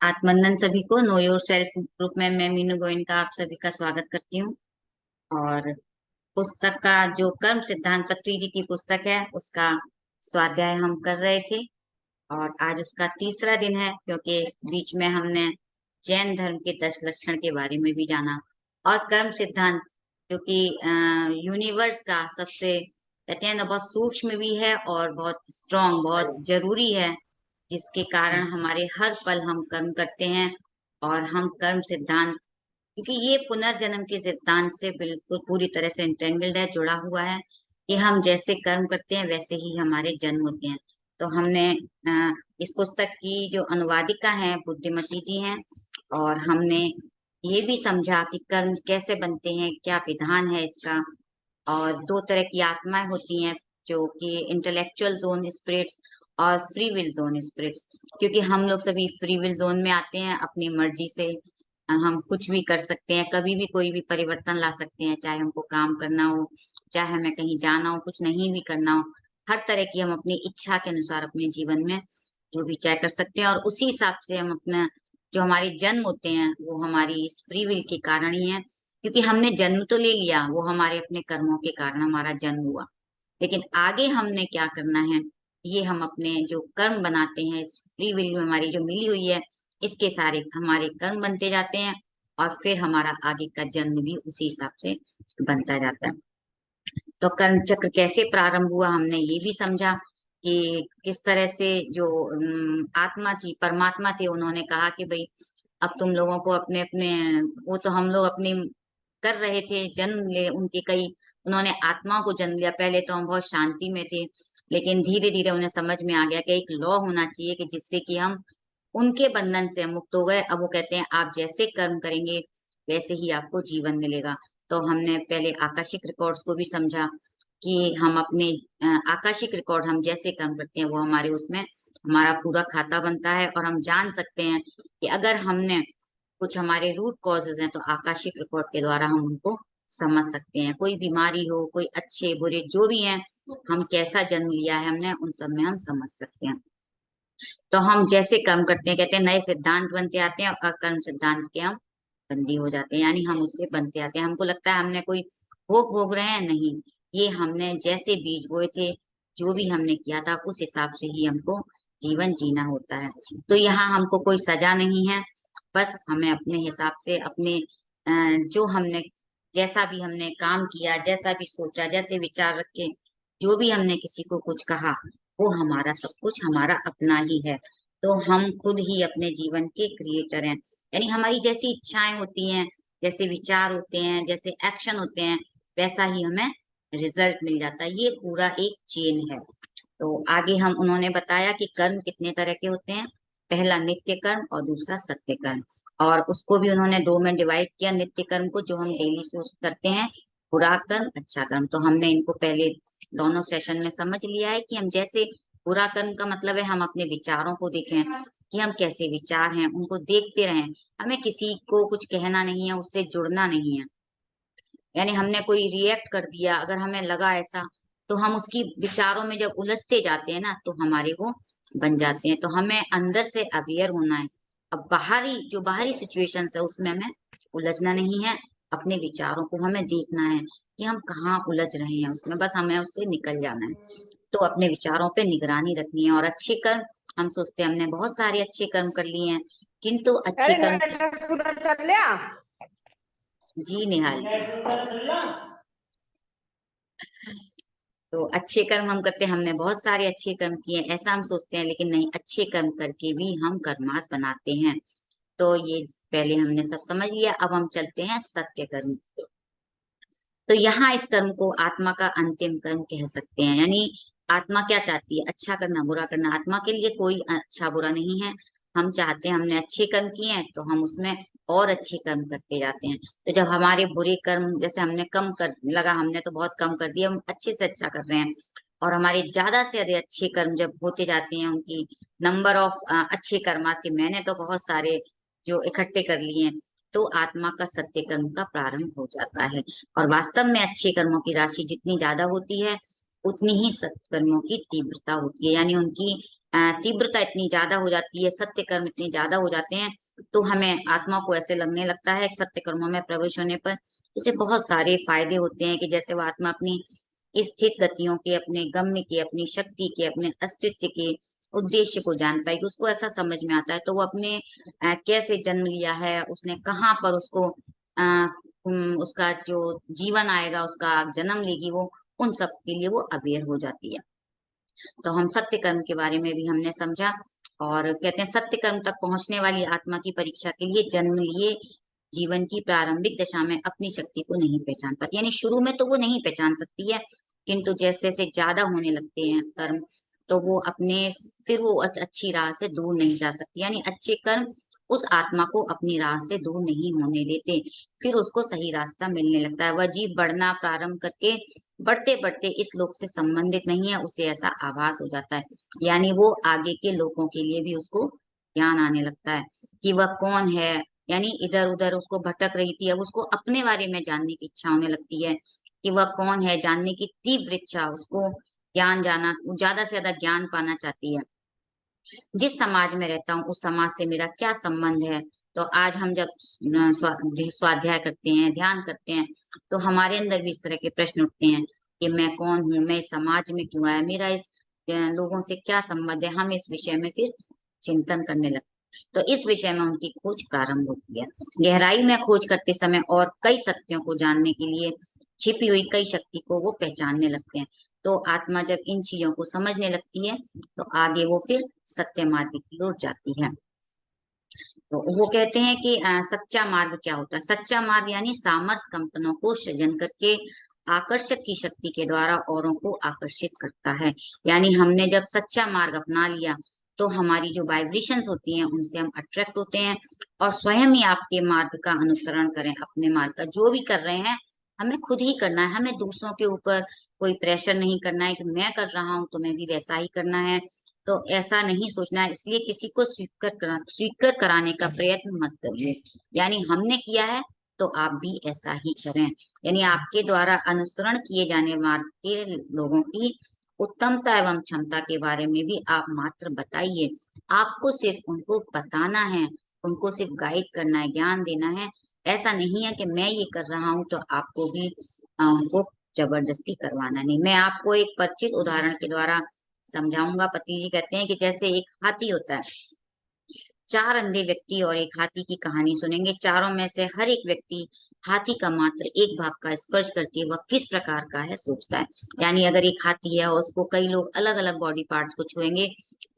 आत्मनंदन सभी को। Know your self group में मैं मीनू गोयनका आप सभी का स्वागत करती हूँ। और पुस्तक का जो कर्म सिद्धांत पत्री जी की पुस्तक है उसका स्वाध्याय हम कर रहे थे। और आज उसका तीसरा दिन है, क्योंकि बीच में हमने जैन धर्म के 10 लक्षण के बारे में भी जाना। और कर्म सिद्धांत जो कि यूनिवर्स का सबसे कहते हैं ना, बहुत सूक्ष्म भी है और बहुत स्ट्रांग, बहुत जरूरी है, जिसके कारण हमारे हर पल हम कर्म करते हैं। और हम कर्म सिद्धांत, क्योंकि ये पुनर्जन्म के सिद्धांत से बिल्कुल पूरी तरह से इंटेंगल्ड है, जुड़ा हुआ है कि हम जैसे कर्म करते हैं वैसे ही हमारे जन्म होते हैं। तो हमने इस पुस्तक की जो अनुवादिका हैं बुद्धिमती जी हैं। और हमने ये भी समझा कि कर्म कैसे बनते हैं, क्या विधान है इसका। और दो तरह की आत्माएं होती हैं, जो कि इंटेलेक्चुअल जोन स्पिरिट्स और फ्री विल जोन स्पिरिट्स। क्योंकि हम लोग सभी फ्री विल जोन में आते हैं, अपनी मर्जी से हम कुछ भी कर सकते हैं, कभी भी कोई भी परिवर्तन ला सकते हैं, चाहे हमको काम करना हो, चाहे हमें कहीं जाना हो, कुछ नहीं भी करना हो। हर तरह की हम अपनी इच्छा के अनुसार अपने जीवन में जो भी चाहे कर सकते हैं। और उसी हिसाब से हम अपना जो हमारे जन्म होते हैं वो हमारी इस फ्री विल के कारण ही है। क्योंकि हमने जन्म तो ले लिया, वो हमारे अपने कर्मों के कारण हमारा जन्म हुआ, लेकिन आगे हमने क्या करना है ये हम अपने जो कर्म बनाते हैं इस फ्री विल में हमारी जो मिली हुई है, इसके सारे हमारे कर्म बनते जाते हैं। और फिर हमारा आगे का जन्म भी उसी हिसाब से बनता जाता है। तो कर्म चक्र कैसे प्रारंभ हुआ हमने ये भी समझा कि किस तरह से जो आत्मा थी, परमात्मा थे, उन्होंने कहा कि भाई अब तुम लोगों को अपने अपने, वो तो हम लोग अपनी कर रहे थे जन्म ले उनके कई, उन्होंने आत्माओं को जन्म लिया। पहले तो हम बहुत शांति में थे, लेकिन धीरे धीरे उन्हें समझ में आ गया कि एक लॉ होना चाहिए कि जिससे कि हम उनके बंधन से हम मुक्त हो गए। अब वो कहते हैं आप जैसे कर्म करेंगे वैसे ही आपको जीवन मिलेगा। तो हमने पहले आकाशिक रिकॉर्ड्स को भी समझा कि हम अपने आकाशिक रिकॉर्ड, हम जैसे कर्म करते हैं वो हमारे उसमें हमारा पूरा खाता बनता है। और हम जान सकते हैं कि अगर हमने कुछ हमारे रूट कॉजेज हैं तो आकाशिक रिकॉर्ड के द्वारा हम उनको समझ सकते हैं। कोई बीमारी हो, कोई अच्छे बुरे जो भी हैं, हम कैसा जन्म लिया है हमने, उन सब में हम समझ सकते हैं। तो हम जैसे कर्म करते हैं, कहते हैं नए सिद्धांत बनते आते हैं और कर्म सिद्धांत के हम बंदी हो जाते हैं, यानी हम उससे बनते आते हैं। हमको लगता है हमने कोई भोग भोग रहे हैं, नहीं, ये हमने जैसे बीज बोए थे, जो भी हमने किया था उस हिसाब से ही हमको जीवन जीना होता है। तो यहाँ हमको कोई सजा नहीं है, बस हमें अपने हिसाब से अपने जो हमने जैसा भी हमने काम किया, जैसा भी सोचा, जैसे विचार रखे, जो भी हमने किसी को कुछ कहा, वो हमारा सब कुछ हमारा अपना ही है। तो हम खुद ही अपने जीवन के क्रिएटर हैं। यानी हमारी जैसी इच्छाएं होती हैं, जैसे विचार होते हैं, जैसे एक्शन होते हैं, वैसा ही हमें रिजल्ट मिल जाता है। ये पूरा एक चेन है। तो आगे हम उन्होंने बताया कि कर्म कितने तरह के होते हैं। पहला नित्य कर्म और दूसरा सत्य कर्म। और उसको भी उन्होंने दो में डिवाइड किया, नित्य कर्म को जो हम डेली सोच करते हैं, बुरा कर्म अच्छा कर्म। तो हमने इनको पहले दोनों सेशन में समझ लिया है कि हम जैसे बुरा कर्म का मतलब है हम अपने विचारों को देखें कि हम कैसे विचार हैं, उनको देखते रहें। हमें किसी को कुछ कहना नहीं है, उससे जुड़ना नहीं है। यानी हमने कोई रिएक्ट कर दिया, अगर हमें लगा ऐसा, तो हम उसकी विचारों में जब उलझते जाते हैं ना तो हमारे वो बन जाते हैं। तो हमें अंदर से अवेयर होना है। अब बाहरी जो बाहरी सिचुएशंस है उसमें हमें उलझना नहीं है, अपने विचारों को हमें देखना है कि हम कहाँ उलझ रहे हैं उसमें, बस हमें उससे निकल जाना है। तो अपने विचारों पे निगरानी रखनी है। और अच्छे कर्म, हम सोचते हैं हमने बहुत सारे अच्छे कर्म कर लिए हैं, किंतु अच्छे अरे कर्म, नेट पूरा चल लिया। जी निहाल जी, तो अच्छे कर्म हम करते हैं, हमने बहुत सारे अच्छे कर्म किए हैं, ऐसा हम सोचते हैं, लेकिन नहीं, अच्छे कर्म करके भी हम कर्मास बनाते हैं। तो ये पहले हमने सब समझ लिया। अब हम चलते हैं सत्य कर्म। तो यहाँ इस कर्म को आत्मा का अंतिम कर्म कह सकते हैं। यानी आत्मा क्या चाहती है, अच्छा करना, बुरा करना। आत्मा के लिए कोई अच्छा बुरा नहीं है। हम चाहते हैं, हमने अच्छे कर्म किए हैं तो हम उसमें और अच्छे कर्म करते जाते हैं। तो जब हमारे बुरे कर्म, जैसे हमने कम कर लगा, हमने तो बहुत कम कर दिया, हम अच्छे से अच्छा कर रहे हैं, और हमारे ज्यादा से अधिक अच्छे कर्म जब होते जाते हैं, उनकी नंबर ऑफ अच्छे कर्मास के मैंने तो बहुत सारे जो इकट्ठे कर लिए हैं, तो आत्मा का सत्य कर्म का प्रारंभ हो जाता है। और वास्तव में अच्छे कर्मों की राशि जितनी ज्यादा होती है, उतनी ही सत्कर्मों की तीव्रता होती है, यानी उनकी तीव्रता इतनी ज्यादा हो जाती है, सत्य कर्म इतने ज्यादा हो जाते हैं, तो हमें आत्मा को ऐसे लगने लगता है कि सत्य कर्मों में प्रवेश होने पर उसे बहुत सारे फायदे होते हैं, कि जैसे वो आत्मा अपनी स्थित गतियों के, अपने गम्य के, अपनी शक्ति के, अपने अस्तित्व के उद्देश्य को जान पाएगी। उसको ऐसा समझ में आता है, तो वो अपने कैसे जन्म लिया है, उसने कहाँ पर उसको उसका जो जीवन आएगा, उसका जन्म लेगी वो, उन सब के लिए वो अवेयर हो जाती है। तो हम सत्य कर्म के बारे में भी हमने समझा, और कहते हैं सत्य कर्म तक पहुंचने वाली आत्मा की परीक्षा के लिए जन्म लिए जीवन की प्रारंभिक दशा में अपनी शक्ति को नहीं पहचान पाती, यानी शुरू में तो वो नहीं पहचान सकती है, किंतु जैसे जैसे ज्यादा होने लगते हैं कर्म, तो वो अपने फिर वो अच्छी राह से दूर नहीं जा सकती, यानी अच्छे कर्म उस आत्मा को अपनी राह से दूर नहीं होने देते, फिर उसको सही रास्ता मिलने लगता है। वह जीव बढ़ना प्रारंभ करके बढ़ते बढ़ते इस लोक से संबंधित नहीं है, उसे ऐसा आभास हो जाता है, यानी वो आगे के लोगों के लिए भी उसको ज्ञान आने लगता है कि वह कौन है, यानी इधर उधर उसको भटक रही थी, अब उसको अपने बारे में जानने की इच्छा होने लगती है कि वह कौन है, जानने की तीव्र इच्छा, उसको ज्ञान जाना, ज्यादा से ज्यादा ज्ञान पाना चाहती है। जिस समाज में रहता हूँ उस समाज से मेरा क्या संबंध है। तो आज हम जब स्वाध्याय करते हैं, ध्यान करते हैं, तो हमारे अंदर भी इस तरह के प्रश्न उठते हैं कि मैं कौन हूँ, मैं इस समाज में क्यों आया, मेरा इस लोगों से क्या संबंध है। हम इस विषय में फिर चिंतन करने लगते हैं। तो इस विषय में उनकी खोज प्रारंभ होती है। गहराई में खोज करते समय और कई सत्यों को जानने के लिए छिपी हुई कई शक्ति को वो पहचानने लगते हैं। तो आत्मा जब इन चीजों को समझने लगती है, तो आगे वो फिर सत्य मार्ग की ओर जाती है। तो वो कहते हैं कि सच्चा मार्ग क्या होता है। सच्चा मार्ग यानी सामर्थ कंपनों को सृजन करके आकर्षक की शक्ति के द्वारा औरों को आकर्षित करता है। यानी हमने जब सच्चा मार्ग अपना लिया, तो हमारी जो वाइब्रेशंस होती हैं उनसे हम अट्रैक्ट होते हैं, और स्वयं ही आपके मार्ग का अनुसरण करें। अपने मार्ग का जो भी कर रहे हैं हमें खुद ही करना है, हमें दूसरों के ऊपर कोई प्रेशर नहीं करना है कि मैं कर रहा हूं तो मैं भी वैसा ही करना है। तो ऐसा नहीं सोचना है, इसलिए किसी को स्वीकृत कराने का प्रयत्न मत करिए। यानी हमने किया है तो आप भी ऐसा ही करें। यानी आपके द्वारा अनुसरण किए जाने मार्ग के लोगों की उत्तमता एवं क्षमता के बारे में भी आप मात्र बताइए। आपको सिर्फ उनको बताना है, उनको सिर्फ गाइड करना है, ज्ञान देना है। ऐसा नहीं है कि मैं ये कर रहा हूं तो आपको भी उनको जबरदस्ती करवाना नहीं। मैं आपको एक परिचित उदाहरण के द्वारा समझाऊंगा। पति जी कहते हैं कि जैसे एक हाथी होता है, चार अंधे व्यक्ति और एक हाथी की कहानी सुनेंगे। चारों में से हर एक व्यक्ति हाथी का मात्र एक भाग का स्पर्श करके वह किस प्रकार का है सोचता है। यानी अगर एक हाथी है और उसको कई लोग अलग अलग बॉडी पार्ट्स को छुएंगे,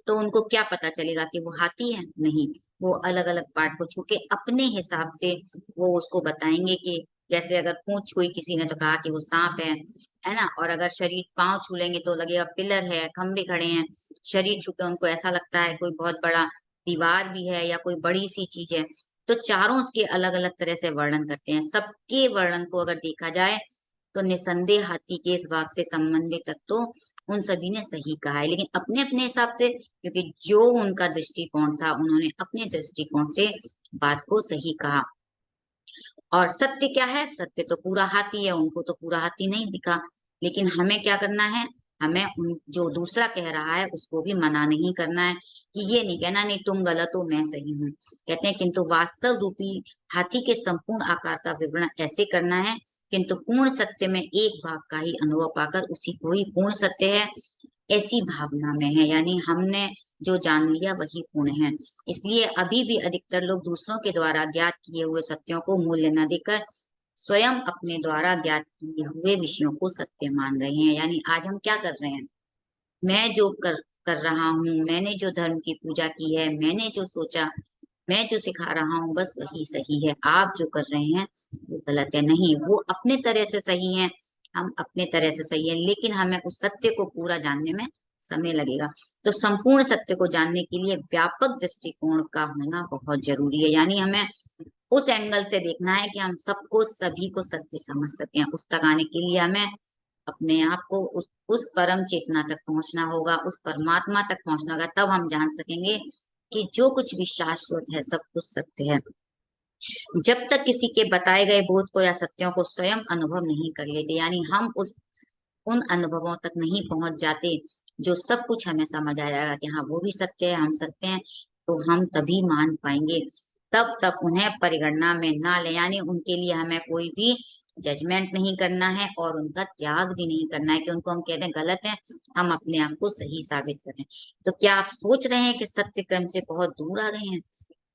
तो उनको क्या पता चलेगा कि वो हाथी है? नहीं, वो अलग अलग पार्ट को छू के अपने हिसाब से वो उसको बताएंगे कि जैसे अगर पूंछ छुई किसी ने तो कहा कि वो सांप है ना। और अगर शरीर पांव छू लेंगे तो लगेगा पिलर है, खंबे खड़े हैं। शरीर छू के उनको ऐसा लगता है कोई बहुत बड़ा दीवार भी है या कोई बड़ी सी चीज है। तो चारों उसके अलग अलग तरह से वर्णन करते हैं। सबके वर्णन को अगर देखा जाए तो निसंदेह हाथी के इस भाग से संबंधित तक तो उन सभी ने सही कहा है, लेकिन अपने अपने हिसाब से, क्योंकि जो उनका दृष्टिकोण था उन्होंने अपने दृष्टिकोण से बात को सही कहा। और सत्य क्या है? सत्य तो पूरा हाथी है, उनको तो पूरा हाथी नहीं दिखा। लेकिन हमें क्या करना है? हमें जो दूसरा कह रहा है उसको भी मना नहीं करना है, कि ये नहीं कहना नहीं तुम गलत हो मैं सही हूँ। कहते हैं किंतु वास्तव रूपी हाथी के संपूर्ण आकार का विवरण ऐसे करना है, किंतु पूर्ण सत्य में एक भाग का ही अनुभव पाकर उसी को ही पूर्ण सत्य है, ऐसी भावना में है। यानी हमने जो जान लिया वही पूर्ण है। इसलिए अभी भी अधिकतर लोग दूसरों के द्वारा ज्ञात किए हुए सत्यों को मूल्य न देकर स्वयं अपने द्वारा ज्ञात किए हुए विषयों को सत्य मान रहे हैं। यानी आज हम क्या कर रहे हैं? मैं जो कर रहा हूँ, मैंने जो धर्म की पूजा की है, मैंने जो सोचा, मैं जो सिखा रहा हूँ बस वही सही है। आप जो कर रहे हैं वो गलत है। नहीं, वो अपने तरह से सही है, हम अपने तरह से सही है, लेकिन हमें उस सत्य को पूरा जानने में समय लगेगा। तो संपूर्ण सत्य को जानने के लिए व्यापक दृष्टिकोण का होना बहुत जरूरी है। यानी हमें उस एंगल से देखना है कि हम सबको, सभी को सत्य समझ सकें। उस तक आने के लिए हमें अपने आप को उस परम चेतना तक पहुंचना होगा, उस परमात्मा तक पहुंचना होगा। तब हम जान सकेंगे कि जो कुछ भी शाश्वत है सब कुछ सत्य है। जब तक किसी के बताए गए बोध को या सत्यों को स्वयं अनुभव नहीं कर लेते, यानी हम उस उन अनुभवों तक नहीं पहुंच जाते जो सब कुछ हमें समझ आ जाएगा कि हाँ वो भी सत्य है, हम सत्य हैं, तो हम तभी मान पाएंगे। तब तक उन्हें परिगणना में ना ले, यानी उनके लिए हमें कोई भी जजमेंट नहीं करना है और उनका त्याग भी नहीं करना है कि उनको हम कहते हैं गलत है, हम अपने आप को सही साबित करें। तो क्या आप सोच रहे हैं कि सत्य क्रम से बहुत दूर आ गए हैं?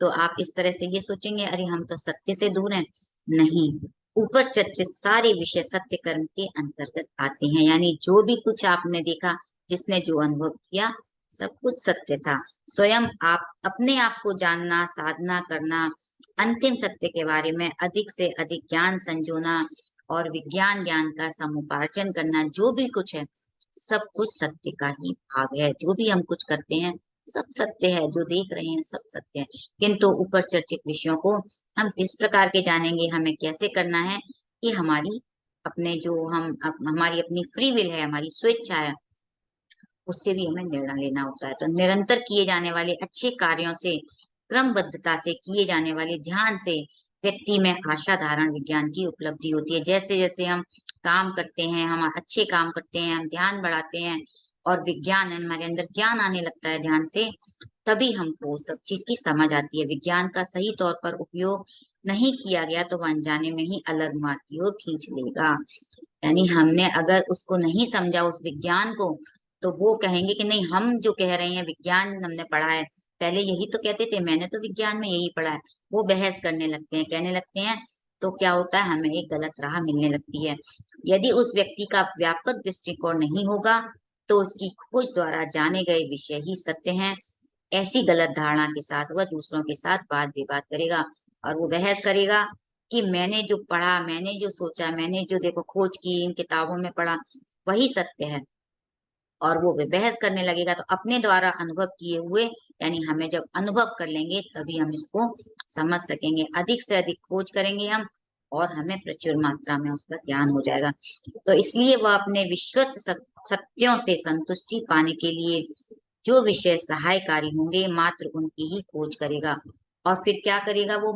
तो आप इस तरह से ये सोचेंगे अरे हम तो सत्य से दूर हैं। नहीं, ऊपर चर्चित सारे विषय सत्य कर्म के अंतर्गत आते हैं, यानी जो भी कुछ आपने देखा, जिसने जो अनुभव किया, सब कुछ सत्य था। स्वयं आप अपने आप को जानना, साधना करना, अंतिम सत्य के बारे में अधिक से अधिक ज्ञान संजोना और विज्ञान ज्ञान का समुपार्जन करना, जो भी कुछ है सब कुछ सत्य का ही भाग है। जो भी हम कुछ करते हैं सब सत्य है, जो देख रहे हैं सब सत्य है। किंतु ऊपर चर्चित विषयों को हम किस प्रकार के जानेंगे, हमें कैसे करना है, ये हमारी अपने जो हमारी अपनी फ्री विल है, हमारी स्वेच्छा है, उससे भी हमें निर्णय लेना होता है। तो निरंतर किए जाने वाले अच्छे कार्यों से, क्रमबद्धता से किए जाने वाले ध्यान से व्यक्ति में आशा धारण विज्ञान की उपलब्धि होती है। जैसे जैसे हम काम करते हैं, हम अच्छे काम करते हैं, हम ध्यान बढ़ाते हैं और विज्ञान हमारे अंदर ज्ञान आने लगता है ध्यान से, तभी हमको सब चीज की समझ आती है। विज्ञान का सही तौर पर उपयोग नहीं किया गया तो वह अनजाने में ही अलग मार्ग की ओर खींच लेगा। यानी हमने अगर उसको नहीं समझा उस विज्ञान को, तो वो कहेंगे कि नहीं हम जो कह रहे हैं विज्ञान हमने पढ़ा है, पहले यही तो कहते थे, मैंने तो विज्ञान में यही पढ़ा है। वो बहस करने लगते हैं, कहने लगते हैं, तो क्या होता है, हमें एक गलत राह मिलने लगती है। यदि उस व्यक्ति का व्यापक दृष्टिकोण नहीं होगा तो उसकी खोज द्वारा जाने गए विषय ही सत्य हैं, ऐसी गलत धारणा के साथ वह दूसरों के साथ वाद विवाद करेगा और वो बहस करेगा कि मैंने जो पढ़ा, मैंने जो सोचा, मैंने जो देखो खोज की, इन किताबों में पढ़ा, वही सत्य है। और वो बहस करने लगेगा तो अपने द्वारा अनुभव किए हुए, यानी हमें जब अनुभव कर लेंगे तभी हम इसको समझ सकेंगे। अधिक से अधिक खोज करेंगे हम और हमें प्रचुर मात्रा में उसका ज्ञान हो जाएगा। तो इसलिए वह अपने विश्वत सत्यों से संतुष्टि पाने के लिए जो विषय सहायकारी होंगे मात्र उनकी ही खोज करेगा। और फिर क्या करेगा वो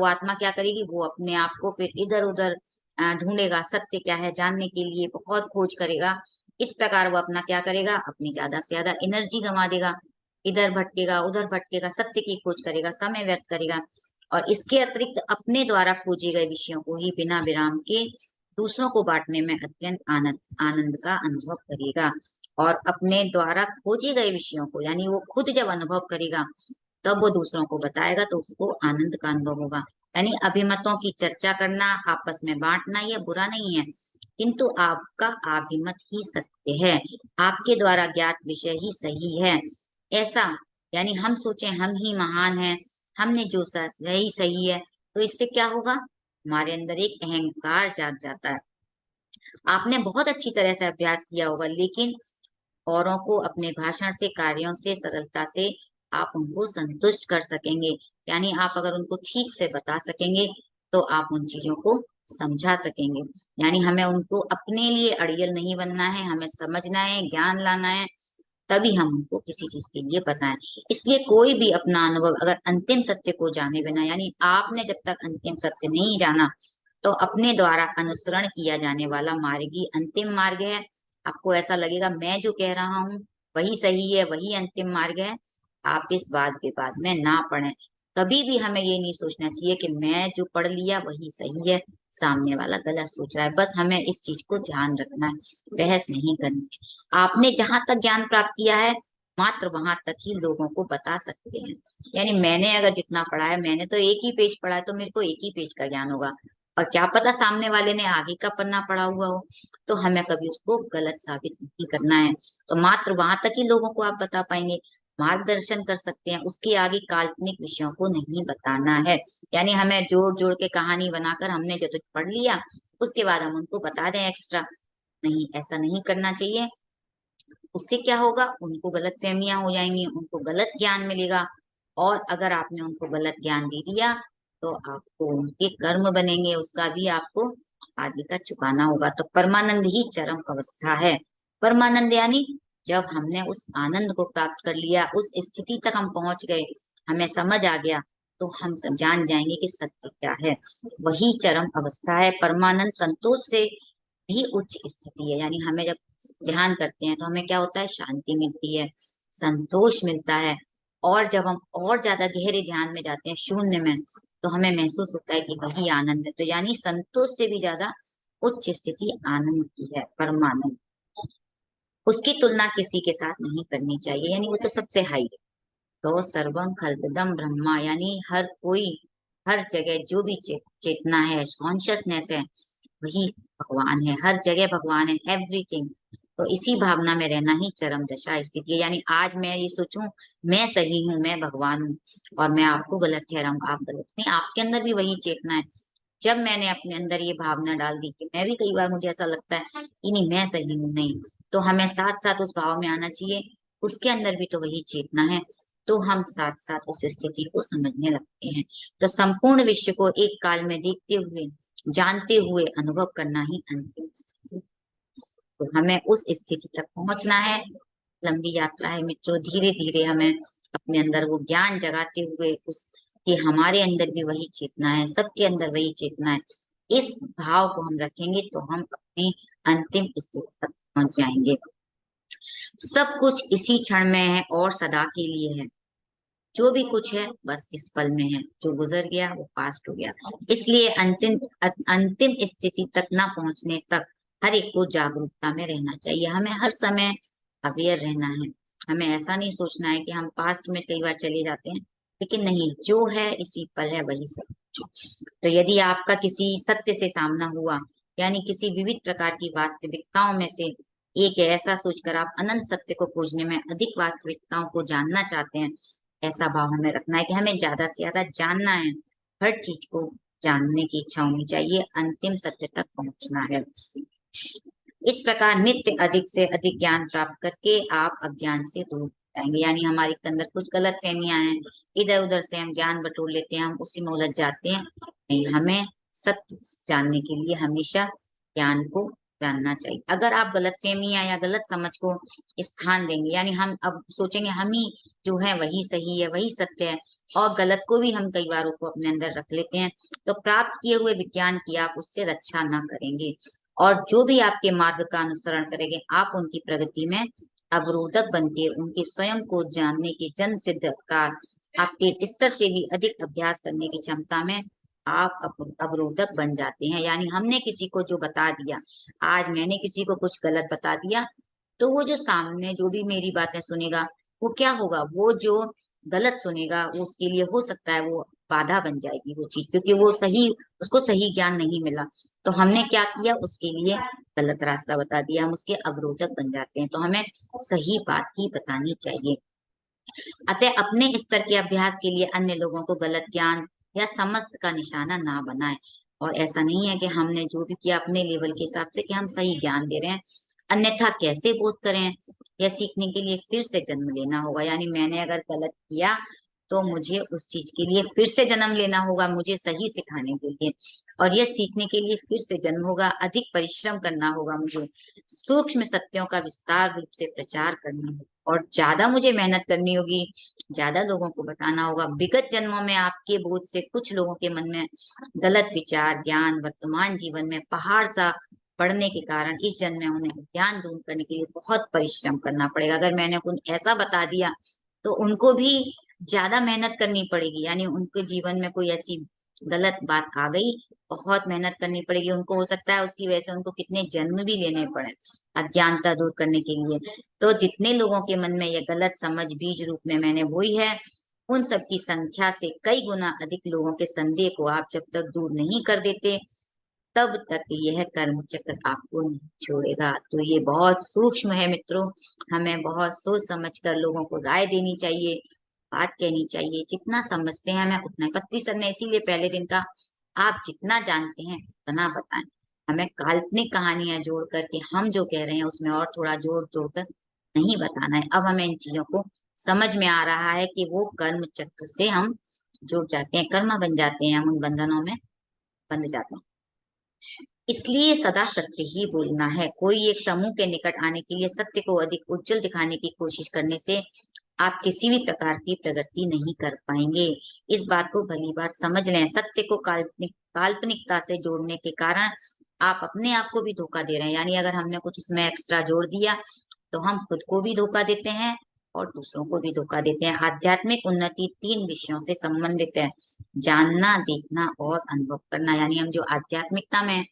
आत्मा क्या करेगी, वो अपने आप को फिर इधर उधर ढूंढेगा, सत्य क्या है जानने के लिए बहुत खोज करेगा। इस प्रकार वो अपना क्या करेगा, अपनी ज्यादा से ज्यादा एनर्जी गंवा देगा, इधर भटकेगा उधर भटकेगा, सत्य की खोज करेगा, समय व्यर्थ करेगा। और इसके अतिरिक्त अपने द्वारा खोजे गए विषयों को ही बिना विराम के दूसरों को बांटने में अत्यंत आनंद आनंद का अनुभव करेगा। और अपने द्वारा खोजे गए विषयों को, यानी वो खुद जब अनुभव करेगा तब वो दूसरों को बताएगा तो उसको आनंद का अनुभव होगा। यानी अभिमतों की चर्चा करना, आपस में बांटना, यह बुरा नहीं है, किंतु आपका अभिमत ही सत्य है, आपके द्वारा ज्ञात विषय ही सही है। ऐसा, यानी हम सोचें हम ही महान हैं, हमने जो सही सही है, तो इससे क्या होगा, हमारे अंदर एक अहंकार जाग जाता है। आपने बहुत अच्छी तरह से अभ्यास किया होगा, लेकिन औरों को अपने भाषण से, कार्यों से, सरलता से आप उनको संतुष्ट कर सकेंगे। यानी आप अगर उनको ठीक से बता सकेंगे तो आप उन चीजों को समझा सकेंगे। यानी हमें उनको अपने लिए अड़ियल नहीं बनना है, हमें समझना है, ज्ञान लाना है, तभी हम उनको किसी चीज के लिए बताएं। इसलिए कोई भी अपना अनुभव अगर अंतिम सत्य को जाने बिना, यानी आपने जब तक अंतिम सत्य नहीं जाना, तो अपने द्वारा अनुसरण किया जाने वाला मार्ग ही अंतिम मार्ग है। आपको ऐसा लगेगा मैं जो कह रहा हूँ वही सही है, वही अंतिम मार्ग है, आप इस वाद विवाद में ना पड़े। कभी भी हमें ये नहीं सोचना चाहिए कि मैं जो पढ़ लिया वही सही है, सामने वाला गलत सोच रहा है। बस हमें इस चीज को ध्यान रखना है, बहस नहीं करनी है। आपने जहां तक ज्ञान प्राप्त किया है मात्र वहां तक ही लोगों को बता सकते हैं। यानी मैंने अगर जितना पढ़ा है, मैंने तो एक ही पेज पढ़ा है, तो मेरे को एक ही पेज का ज्ञान होगा, और क्या पता सामने वाले ने आगे का पन्ना पढ़ा हुआ हो, तो हमें कभी उसको गलत साबित नहीं करना है। तो मात्र वहां तक ही लोगों को आप बता पाएंगे, मार्गदर्शन कर सकते हैं, उसके आगे काल्पनिक विषयों को नहीं बताना है। यानी हमें जोड़ जोड़ के कहानी बनाकर हमने जो पढ़ लिया उसके बाद हम उनको बता दें एक्स्ट्रा, नहीं, ऐसा नहीं करना चाहिए। उससे क्या होगा, उनको गलत फहमियां हो जाएंगी, उनको गलत ज्ञान मिलेगा, और अगर आपने उनको गलत ज्ञान दे दिया तो आपको उनके कर्म बनेंगे, उसका भी आपको आगे का चुकाना होगा। तो परमानंद ही चरम अवस्था है। परमानंद यानी जब हमने उस आनंद को प्राप्त कर लिया, उस स्थिति तक हम पहुंच गए, हमें समझ आ गया, तो हम जान जाएंगे कि सत्य क्या है, वही चरम अवस्था है। परमानंद संतोष से भी उच्च स्थिति है। यानी हमें जब ध्यान करते हैं तो हमें क्या होता है, शांति मिलती है, संतोष मिलता है। और जब हम और ज्यादा गहरे ध्यान में जाते हैं, शून्य में, तो हमें महसूस होता है कि वही आनंद है। तो यानी संतोष से भी ज्यादा उच्च स्थिति आनंद की है, परमानंद। उसकी तुलना किसी के साथ नहीं करनी चाहिए, यानी वो तो सबसे हाई है। तो सर्वम खल्विदम ब्रह्मा, यानी हर कोई, हर जगह जो भी चेतना है, कॉन्शियसनेस है, वही भगवान है। हर जगह भगवान है, एवरीथिंग। तो इसी भावना में रहना ही चरम दशा स्थिति है। यानी आज मैं ये सोचूं मैं सही हूँ, मैं भगवान हूँ, और मैं आपको गलत ठहराऊं, आप गलत नहीं, आपके अंदर भी वही चेतना है। जब मैंने अपने अंदर ये भावना डाल दी कि मैं भी, कई बार मुझे ऐसा लगता है कि नहीं मैं सही हूँ, नहीं, तो हमें साथ साथ उस भाव में आना चाहिए, उसके अंदर भी तो वही चेतना है। तो हम साथ साथ उस स्थिति को समझने लगते हैं। तो संपूर्ण विश्व को एक काल में देखते हुए, जानते हुए अनुभव करना ही अंतिम स्थिति। तो हमें उस स्थिति तक पहुंचना है। लंबी यात्रा है मित्रों, धीरे धीरे हमें अपने अंदर वो ज्ञान जगाते हुए उस, कि हमारे अंदर भी वही चेतना है, सबके अंदर वही चेतना है, इस भाव को हम रखेंगे तो हम अपनी अंतिम स्थिति तक पहुंच जाएंगे। सब कुछ इसी क्षण में है और सदा के लिए है। जो भी कुछ है बस इस पल में है, जो गुजर गया वो पास्ट हो गया। इसलिए अंतिम स्थिति तक ना पहुंचने तक हर एक को जागरूकता में रहना चाहिए। हमें हर समय अवेयर रहना है। हमें ऐसा नहीं सोचना है कि हम पास्ट में कई बार चले जाते हैं, लेकिन नहीं, जो है इसी पल है वही सब कुछ। तो यदि आपका किसी सत्य से सामना हुआ, यानी किसी विविध प्रकार की वास्तविकताओं में से एक है, ऐसा सोचकर आप अनंत सत्य को खोजने में अधिक वास्तविकताओं को जानना चाहते हैं, ऐसा भाव हमें रखना है कि हमें ज्यादा से ज्यादा जानना है, हर चीज को जानने की इच्छा होनी चाहिए, अंतिम सत्य तक पहुंचना है। इस प्रकार नित्य अधिक से अधिक ज्ञान प्राप्त करके आप अज्ञान से दूर जाएंगे। यानी हमारे अंदर कुछ गलत फहमियां हैं, इधर उधर से हम ज्ञान बटोर लेते हैं, हम उसी में उलझ जाते हैं। नहीं, हमें सत्य जानने के लिए हमेशा ज्ञान को जानना चाहिए। अगर आप गलत फहमियां या गलत समझ को स्थान देंगे, यानी हम अब सोचेंगे हम ही जो है वही सही है, वही सत्य है, और गलत को भी हम कई बारों को अपने अंदर रख लेते हैं, तो प्राप्त किए हुए विज्ञान की आप उससे रक्षा ना करेंगे। और जो भी आपके मार्ग का अनुसरण करेंगे, आप उनकी प्रगति में अवरोधक बनते, उनके स्वयं को जानने के जन्म सिद्ध का आपके स्तर से भी अधिक अभ्यास करने की क्षमता में आप अवरोधक बन जाते हैं। यानी हमने किसी को जो बता दिया, आज मैंने किसी को कुछ गलत बता दिया, तो वो जो सामने जो भी मेरी बातें सुनेगा, वो क्या होगा, वो जो गलत सुनेगा वो उसके लिए हो सकता है वो बाधा बन जाएगी वो चीज, क्योंकि वो सही, उसको सही ज्ञान नहीं मिला। तो हमने क्या किया, उसके लिए गलत रास्ता बता दिया, हम उसके अवरोधक बन जाते हैं। तो हमें सही बात ही बतानी चाहिए। अतः अपने स्तर के अभ्यास के लिए अन्य लोगों को गलत ज्ञान या समस्त का निशाना ना बनाए। और ऐसा नहीं है कि हमने जो भी किया अपने लेवल के हिसाब से कि हम सही ज्ञान दे रहे हैं, अन्यथा कैसे बोध करें। यह सीखने के लिए फिर से जन्म लेना होगा। यानी मैंने अगर गलत किया तो मुझे उस चीज के लिए फिर से जन्म लेना होगा, मुझे सही सिखाने के लिए। और यह सीखने के लिए फिर से जन्म होगा, अधिक परिश्रम करना होगा, मुझे सूक्ष्म सत्यों का विस्तार रूप से प्रचार करना होगा, और ज्यादा मुझे मेहनत करनी होगी, ज्यादा लोगों को बताना होगा। विगत जन्मों में आपके बोझ से कुछ लोगों के मन में गलत विचार ज्ञान वर्तमान जीवन में पहाड़ सा पड़ने के कारण इस जन्म में उन्हें ज्ञान दूर करने के लिए बहुत परिश्रम करना पड़ेगा। अगर मैंने उन्हें ऐसा बता दिया तो उनको भी ज्यादा मेहनत करनी पड़ेगी। यानी उनके जीवन में कोई ऐसी गलत बात आ गई, बहुत मेहनत करनी पड़ेगी उनको, हो सकता है उसकी वजह से उनको कितने जन्म भी लेने पड़े अज्ञानता दूर करने के लिए। तो जितने लोगों के मन में यह गलत समझ बीज रूप में मैंने बोई है, उन सब की संख्या से कई गुना अधिक लोगों के संदेह को आप जब तक दूर नहीं कर देते, तब तक यह कर्म चक्र आपको नहीं छोड़ेगा। तो ये बहुत सूक्ष्म है मित्रों, हमें बहुत सोच समझ कर लोगों को राय देनी चाहिए, बात कहनी चाहिए। जितना समझते हैं हमें उतना। पत्री सर ने इसीलिए पहले दिन कहा, आप जितना जानते हैं उतना बताएं। हमें काल्पनिक कहानियां जोड़ करके हम जो कह रहे हैं उसमें और थोड़ा जोड़ तोड़ कर नहीं बताना है। अब हमें इन चीजों को समझ में आ रहा है कि वो कर्म चक्र से हम जुड़ जाते हैं, कर्म बन जाते हैं, हम उन बंधनों में बंध जाते हैं। इसलिए सदा सत्य ही बोलना है। कोई एक समूह के निकट आने के लिए सत्य को अधिक उज्जवल दिखाने की कोशिश करने से आप किसी भी प्रकार की प्रगति नहीं कर पाएंगे। इस बात को भली बात समझ लें। सत्य को काल्पनिकता से जोड़ने के कारण आप अपने आप को भी धोखा दे रहे हैं। यानी अगर हमने कुछ उसमें एक्स्ट्रा जोड़ दिया तो हम खुद को भी धोखा देते हैं और दूसरों को भी धोखा देते हैं। आध्यात्मिक उन्नति 3 विषयों से संबंधित है: जानना, देखना और अनुभव करना। यानी हम जो आध्यात्मिकता में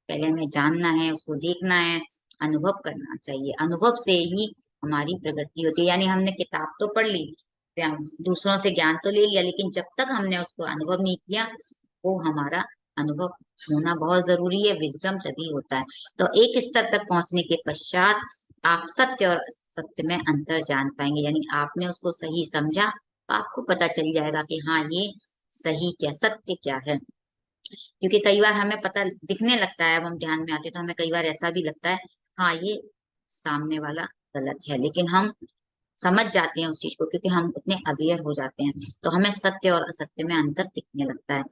पहले हमें जानना है, उसको देखना है, अनुभव करना चाहिए। अनुभव से ही हमारी प्रगति होती है। यानी हमने किताब तो पढ़ ली, दूसरों से ज्ञान तो ले लिया, लेकिन जब तक हमने उसको अनुभव नहीं किया, वो हमारा अनुभव होना बहुत जरूरी है। विजडम तभी होता है। तो एक स्तर तक पहुंचने के पश्चात आप सत्य और असत्य में अंतर जान पाएंगे। यानी आपने उसको सही समझा तो आपको पता चल जाएगा कि हाँ, ये सही क्या, सत्य क्या है। क्योंकि कई बार हमें पता दिखने लगता है, अब हम ध्यान में आते तो हमें कई बार ऐसा भी लगता है हाँ, ये सामने वाला गलत है, लेकिन हम समझ जाते हैं उस चीज को, क्योंकि हम उतने अवेयर हो जाते हैं, तो हमें सत्य और असत्य में अंतर दिखने लगता है।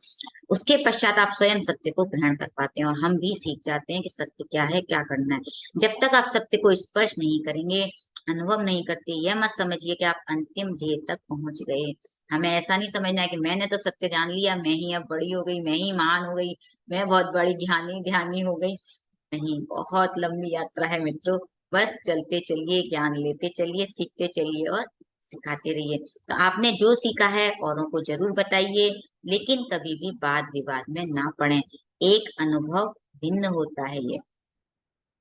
उसके पश्चात आप स्वयं सत्य को ग्रहण कर पाते हैं और हम भी सीख जाते हैं कि सत्य क्या है, क्या करना है। जब तक आप सत्य को स्पर्श नहीं करेंगे, अनुभव नहीं करते, यह मत समझिए कि आप अंतिम ध्येय तक पहुंच गए। हमें ऐसा नहीं समझना है कि मैंने तो सत्य जान लिया, मैं ही अब बड़ी हो गई, मैं ही महान हो गई, मैं बहुत बड़ी ज्ञानी ध्यानी हो गई। नहीं, बहुत लंबी यात्रा है मित्रों। बस चलते चलिए, ज्ञान लेते चलिए, सीखते चलिए और सिखाते रहिए। तो आपने जो सीखा है औरों को जरूर बताइए, लेकिन कभी भी वाद विवाद में ना पड़े। एक अनुभव भिन्न होता है ये।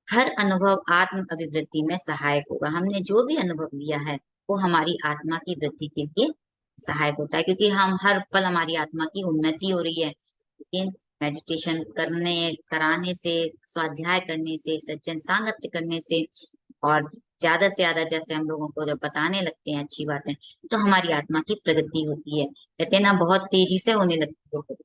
हर अनुभव आत्म अभिवृद्धि में सहायक होगा। हमने जो भी अनुभव लिया है वो हमारी आत्मा की वृद्धि के लिए सहायक होता है, क्योंकि हम हर पल हमारी आत्मा की उन्नति हो रही है। लेकिन मेडिटेशन करने कराने से, स्वाध्याय करने से, सज्जन सांगत्य करने से और ज्यादा से ज्यादा जैसे हम लोगों को जब बताने लगते हैं अच्छी बातें, तो हमारी आत्मा की प्रगति होती है। कहते हैं ना, बहुत तेजी से होने लगती है।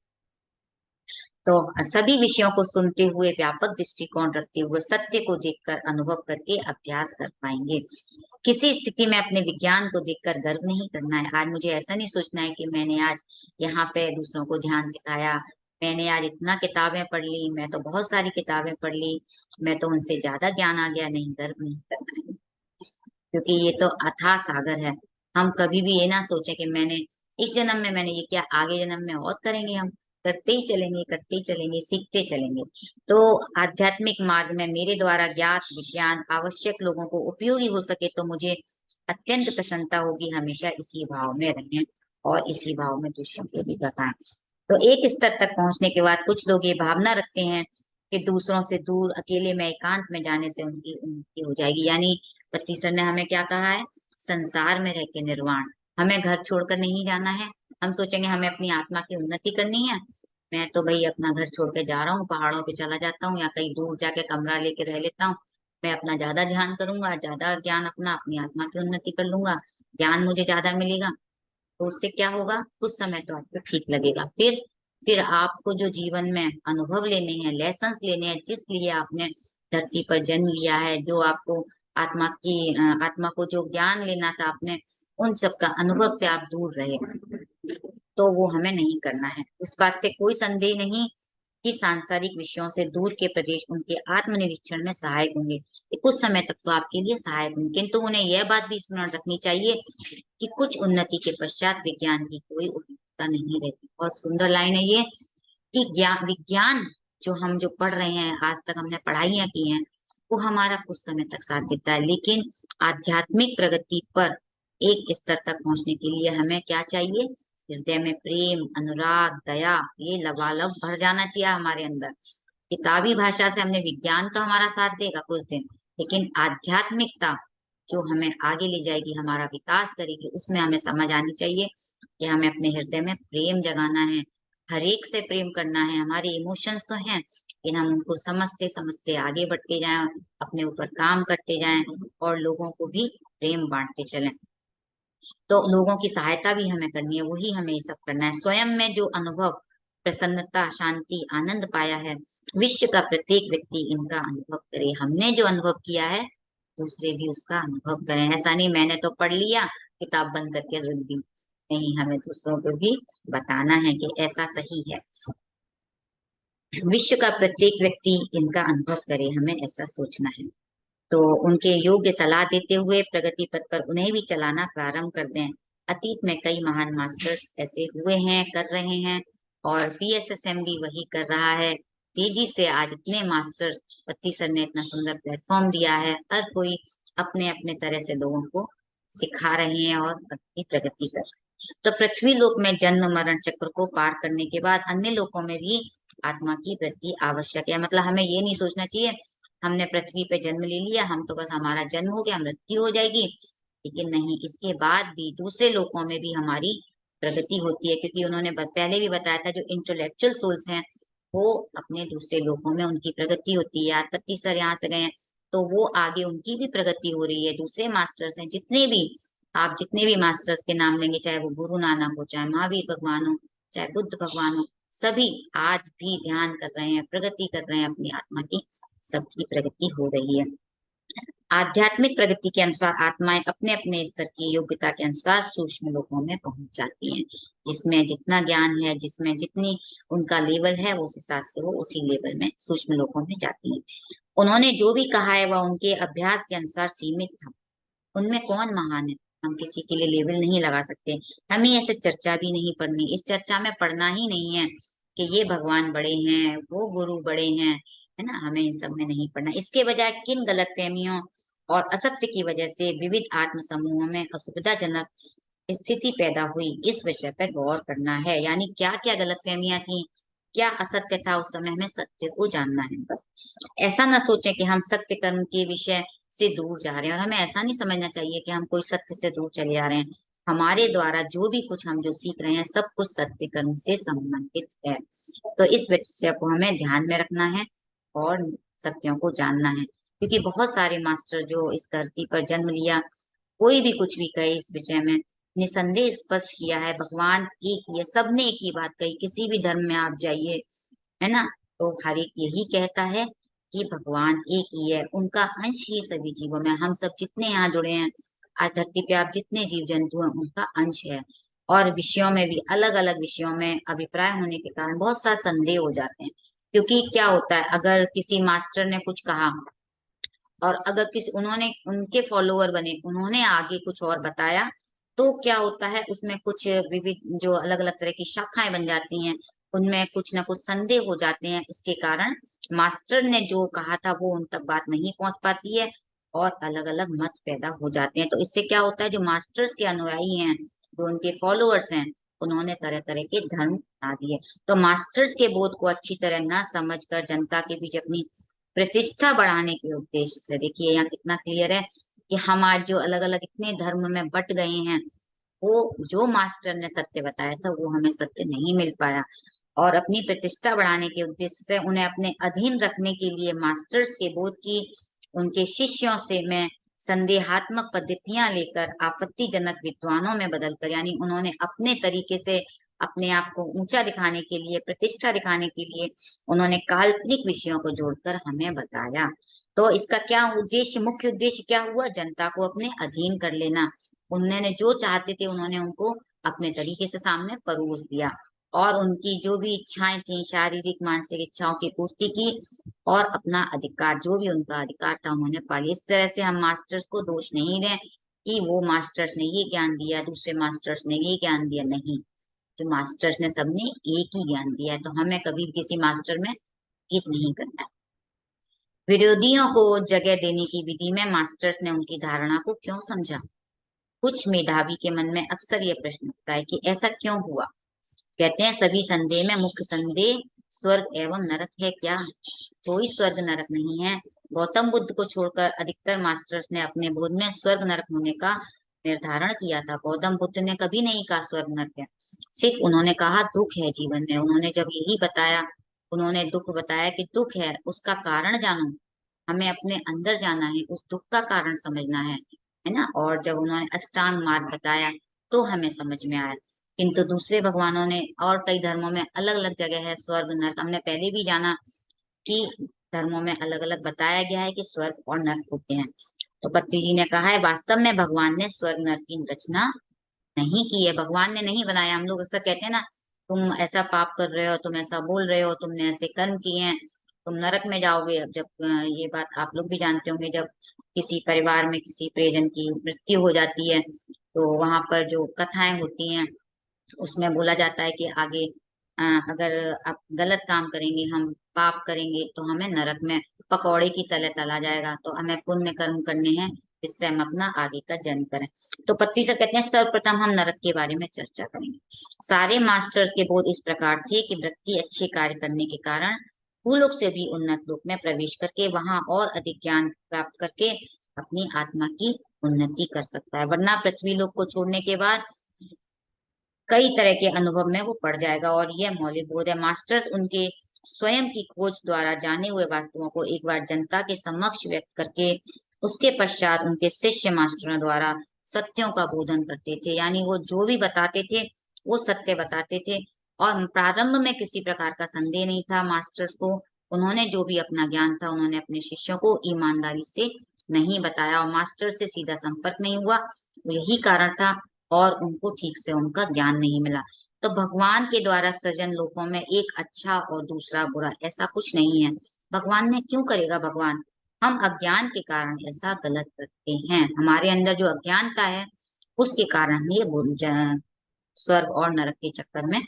तो सभी विषयों को सुनते हुए, व्यापक दृष्टिकोण रखते हुए, सत्य को देखकर, अनुभव करके अभ्यास कर पाएंगे। किसी स्थिति में अपने विज्ञान को देखकर गर्व नहीं करना है। आज मुझे ऐसा नहीं सोचना है कि मैंने आज यहाँ पे दूसरों को ध्यान सिखाया, मैंने आज इतना किताबें पढ़ ली, मैं तो बहुत सारी किताबें पढ़ ली, मैं तो उनसे ज्यादा ज्ञान आ गया। नहीं, गर्व नहीं करना है, क्योंकि ये तो अथाह सागर है। हम कभी भी ये ना सोचे कि मैंने इस जन्म में मैंने ये किया, आगे जन्म में और करेंगे। हम करते ही चलेंगे, करते ही चलेंगे, सीखते चलेंगे। तो आध्यात्मिक मार्ग में मेरे द्वारा ज्ञात विज्ञान आवश्यक लोगों को उपयोगी हो सके तो मुझे अत्यंत प्रसन्नता होगी। हमेशा इसी भाव में रहें और इसी भाव में दूसरों को भी बताएं। तो एक स्तर तक पहुंचने के बाद कुछ लोग ये भावना रखते हैं कि दूसरों से दूर अकेले में एकांत में जाने से उनकी उन्नति हो जाएगी। यानी पति सर ने हमें क्या कहा है? संसार में रह के निर्वाण। हमें घर छोड़कर नहीं जाना है। हम सोचेंगे हमें अपनी आत्मा की उन्नति करनी है, मैं तो भाई अपना घर छोड़ के जा रहा हूँ, पहाड़ों पे चला जाता हूँ या कहीं दूर जाके कमरा लेके रह लेता हूँ, मैं अपना ज्यादा ध्यान करूंगा, ज्यादा ज्ञान अपना अपनी आत्मा की उन्नति कर लूंगा, ज्ञान मुझे ज्यादा मिलेगा। तो उससे क्या होगा? कुछ समय तो आपको ठीक लगेगा, फिर आपको जो जीवन में अनुभव लेने हैं, लेसन्स लेने हैं, जिस लिए आपने धरती पर जन्म लिया है, जो आपको आत्मा को जो ज्ञान लेना था आपने, उन सब का अनुभव से आप दूर रहे, तो वो हमें नहीं करना है। इस बात से कोई संदेह नहीं कि सांसारिक विषयों से दूर के प्रदेश उनके आत्मनिरीक्षण में सहायक होंगे। ये कुछ समय तक तो आपके लिए सहायक होंगे, किंतु उन्हें यह बात भी स्मरण रखनी चाहिए कि कुछ उन्नति के पश्चात विज्ञान की कोई उपयोगिता नहीं रहती। बहुत सुंदर लाइन है ये, कि ज्ञान विज्ञान जो पढ़ रहे हैं, आज तक हमने पढ़ाइयाँ की हैं, वो हमारा कुछ समय तक साथ देता है, लेकिन आध्यात्मिक प्रगति पर एक स्तर तक पहुंचने के लिए हमें क्या चाहिए? हृदय में प्रेम, अनुराग, दया, ये लबालब भर जाना चाहिए हमारे अंदर। किताबी भाषा से हमने विज्ञान तो हमारा साथ देगा कुछ दिन, लेकिन आध्यात्मिकता जो हमें आगे ले जाएगी, हमारा विकास करेगी, उसमें हमें समझ आनी चाहिए कि हमें अपने हृदय में प्रेम जगाना है, हर एक से प्रेम करना है। हमारे इमोशंस तो हैं, लेकिन हम उनको समझते समझते आगे बढ़ते जाएं, अपने ऊपर काम करते जाएं और लोगों को भी प्रेम बांटते चलें। तो लोगों की सहायता भी हमें करनी है, वही हमें ये सब करना है। स्वयं में जो अनुभव, प्रसन्नता, शांति, आनंद पाया है, विश्व का प्रत्येक व्यक्ति इनका अनुभव करे। हमने जो अनुभव किया है, दूसरे भी उसका अनुभव करें। ऐसा नहीं मैंने तो पढ़ लिया, किताब बंद करके रख दी। नहीं, हमें दूसरों को भी बताना है कि ऐसा सही है। विश्व का प्रत्येक व्यक्ति इनका अनुभव करे, हमें ऐसा सोचना है। तो उनके योग्य सलाह देते हुए प्रगति पथ पर उन्हें भी चलाना प्रारंभ कर दें। अतीत में कई महान मास्टर्स ऐसे हुए हैं, कर रहे हैं, और पीएसएसएम भी वही कर रहा है। तेजी से आज इतने मास्टर पत्ती सर ने इतना सुंदर प्लेटफॉर्म दिया है, हर कोई अपने अपने तरह से लोगों को सिखा रहे हैं और अपनी प्रगति कर रहे हैं। तो पृथ्वी लोक में जन्म मरण चक्र को पार करने के बाद अन्य लोकों में भी आत्मा की वृद्धि आवश्यक है। मतलब हमें ये नहीं सोचना चाहिए हमने पृथ्वी पे जन्म ले लिया, हम तो बस हमारा जन्म हो गया, मृत्यु हो जाएगी, लेकिन नहीं, इसके बाद भी दूसरे लोकों में भी हमारी प्रगति होती है, क्योंकि उन्होंने पहले भी बताया था जो इंटेलेक्चुअल सोल्स हैं वो अपने दूसरे लोकों में उनकी प्रगति होती है। आत्पत्ति सर यहाँ से गए हैं तो वो आगे उनकी भी प्रगति हो रही है। दूसरे मास्टर्स हैं जितने भी, आप जितने भी मास्टर्स के नाम लेंगे, चाहे वो गुरु नानक हो, चाहे महावीर भगवान हो, चाहे बुद्ध भगवान हो, सभी आज भी ध्यान कर रहे हैं, प्रगति कर रहे हैं अपनी आत्मा की, सबकी प्रगति हो रही है। आध्यात्मिक प्रगति के अनुसार आत्माएं अपने अपने स्तर की योग्यता के अनुसार सूक्ष्म लोकों में पहुंच जाती हैं। जिसमें जितना ज्ञान है, जिसमें जितनी उनका लेवल है, उस हिसाब से वो उसी लेवल में सूक्ष्म लोकों में जाती हैं। उन्होंने जो भी कहा है वह उनके अभ्यास के अनुसार सीमित था। उनमें कौन महान है, हम किसी के लिए लेबल नहीं लगा सकते। हमें ऐसे चर्चा भी नहीं पढ़नी, इस चर्चा में पढ़ना ही नहीं है कि ये भगवान बड़े हैं, वो गुरु बड़े हैं, है ना, हमें इन सब में नहीं पढ़ना। इसके बजाय किन गलतफहमियों और असत्य की वजह से विविध आत्म समूहों में असुविधाजनक स्थिति पैदा हुई, इस विषय पर गौर करना है। यानी क्या क्या गलतफहमियां थी, क्या असत्य था, उस समय हमें सत्य को जानना है। बस ऐसा ना सोचें कि हम सत्य कर्म के विषय से दूर जा रहे हैं, और हमें ऐसा नहीं समझना चाहिए कि हम कोई सत्य से दूर चले जा रहे हैं। हमारे द्वारा जो भी कुछ हम जो सीख रहे हैं सब कुछ सत्य कर्म से संबंधित है। तो इस विषय को हमें ध्यान में रखना है और सत्यों को जानना है, क्योंकि बहुत सारे मास्टर जो इस धरती पर जन्म लिया, कोई भी कुछ भी कहे इस विषय में, निसंदेह स्पष्ट किया है भगवान एक ही है। सबने एक ही बात कही, किसी भी धर्म में आप जाइए, है ना, तो हर एक यही कहता है कि भगवान एक ही है, उनका अंश ही सभी जीवों में, हम सब जितने यहाँ जुड़े हैं आज धरती पे, आप जितने जीव जंतु हैं उनका अंश है। और विषयों में भी अलग अलग विषयों में अभिप्राय होने के कारण बहुत सारे संदेह हो जाते हैं। क्योंकि क्या होता है, अगर किसी मास्टर ने कुछ कहा और अगर किसी उन्होंने उनके फॉलोअर बने, उन्होंने आगे कुछ और बताया, तो क्या होता है उसमें कुछ विविध जो अलग अलग तरह की शाखाएं बन जाती हैं, उनमें कुछ ना कुछ संदेह हो जाते हैं। इसके कारण मास्टर ने जो कहा था वो उन तक बात नहीं पहुंच पाती है और अलग अलग मत पैदा हो जाते हैं। तो इससे क्या होता है, जो मास्टर्स के अनुयायी हैं, जो उनके फॉलोअर्स हैं, उन्होंने तरह तरह के धर्म बना दिए। तो मास्टर्स के बोध को अच्छी तरह ना समझकर जनता के बीच अपनी प्रतिष्ठा बढ़ाने के उद्देश्य से, देखिए यहाँ कितना क्लियर है कि हम आज जो अलग अलग इतने धर्म में बट गए हैं, वो जो मास्टर ने सत्य बताया था वो हमें सत्य नहीं मिल पाया। और अपनी प्रतिष्ठा बढ़ाने के उद्देश्य से उन्हें अपने अधीन रखने के लिए मास्टर्स के बोध की उनके शिष्यों से मैं संदेहात्मक पद्धतियां लेकर आपत्तिजनक विद्वानों में बदलकर, यानी उन्होंने अपने तरीके से अपने आप को ऊंचा दिखाने के लिए, प्रतिष्ठा दिखाने के लिए, उन्होंने काल्पनिक विषयों को जोड़कर हमें बताया। तो इसका क्या उद्देश्य, मुख्य उद्देश्य क्या हुआ, जनता को अपने अधीन कर लेना। उन्होंने जो चाहते थे उन्होंने उनको अपने तरीके से सामने परोस दिया, और उनकी जो भी इच्छाएं थी, शारीरिक मानसिक इच्छाओं की पूर्ति की, और अपना अधिकार, जो भी उनका अधिकार था, उन्होंने पा लिया। इस तरह से हम मास्टर्स को दोष नहीं दें कि वो मास्टर्स ने ये ज्ञान दिया, दूसरे मास्टर्स ने ये ज्ञान दिया, नहीं, जो मास्टर्स ने सबने एक ही ज्ञान दिया है। तो हमें कभी भी किसी मास्टर में हित नहीं करना है। विरोधियों को जगह देने की विधि में मास्टर्स ने उनकी धारणा को क्यों समझा। कुछ मेधावी के मन में अक्सर ये प्रश्न उठता है कि ऐसा क्यों हुआ। कहते हैं सभी संदेह में मुख्य संदेह स्वर्ग एवं नरक है क्या। कोई स्वर्ग नरक नहीं है। गौतम बुद्ध को छोड़कर अधिकतर मास्टर्स ने अपने बोध में स्वर्ग नरक होने का निर्धारण किया था। गौतम बुद्ध ने कभी नहीं कहा स्वर्ग नरक है, सिर्फ उन्होंने कहा दुख है जीवन में। उन्होंने जब यही बताया, उन्होंने दुख बताया कि दुख है, उसका कारण जानो, हमें अपने अंदर जाना है, उस दुख का कारण समझना है ना। और जब उन्होंने अष्टांग मार्ग बताया तो हमें समझ में आया। किंतु दूसरे भगवानों ने और कई धर्मों में अलग अलग जगह है स्वर्ग नरक, हमने पहले भी जाना कि धर्मों में अलग अलग बताया गया है कि स्वर्ग और नरक होते हैं। तो पत्नी जी ने कहा है वास्तव में भगवान ने स्वर्ग नरक की रचना नहीं की है, भगवान ने नहीं बनाया। हम लोग अक्सर कहते हैं ना, तुम ऐसा पाप कर रहे हो, तुम ऐसा बोल रहे हो, तुमने ऐसे कर्म किए हैं, तुम नरक में जाओगे। अब जब ये बात आप लोग भी जानते होंगे, जब किसी परिवार में किसी प्रियजन की मृत्यु हो जाती है तो वहां पर जो कथाएं होती हैं उसमें बोला जाता है कि आगे अगर आप गलत काम करेंगे, हम पाप करेंगे तो हमें नरक में पकौड़े की तले तला जाएगा। तो हमें पुण्य कर्म करने हैं, जिससे हम अपना आगे का जन्म करें। तो पत्ती सर कहते हैं सर्वप्रथम हम नरक के बारे में चर्चा करेंगे। सारे मास्टर्स के बोध इस प्रकार थे कि व्यक्ति अच्छे कार्य करने के कारण भूलोक से भी उन्नत लोक में प्रवेश करके वहां और अधिक ज्ञान प्राप्त करके अपनी आत्मा की उन्नति कर सकता है, वरना पृथ्वी लोक को छोड़ने के बाद कई तरह के अनुभव में वो पड़ जाएगा। और यह मौलिक बोध है। मास्टर्स उनके स्वयं की खोज द्वारा जाने हुए वास्तवों को एक बार जनता के समक्ष व्यक्त करके उसके पश्चात उनके शिष्य मास्टरों द्वारा सत्यों का बोधन करते थे। यानी वो जो भी बताते थे वो सत्य बताते थे। और प्रारंभ में किसी प्रकार का संदेह नहीं था मास्टर्स को। उन्होंने जो भी अपना ज्ञान था उन्होंने अपने शिष्यों को ईमानदारी से नहीं बताया, और मास्टर से सीधा संपर्क नहीं हुआ। यही कारण था, और उनको ठीक से उनका ज्ञान नहीं मिला। तो भगवान के द्वारा सृजन लोकों में एक अच्छा और दूसरा बुरा, ऐसा कुछ नहीं है। भगवान ने क्यों करेगा? भगवान, हम अज्ञान के कारण ऐसा गलत करते हैं। हमारे अंदर जो अज्ञानता है उसके कारण हम ये स्वर्ग और नरक के चक्कर में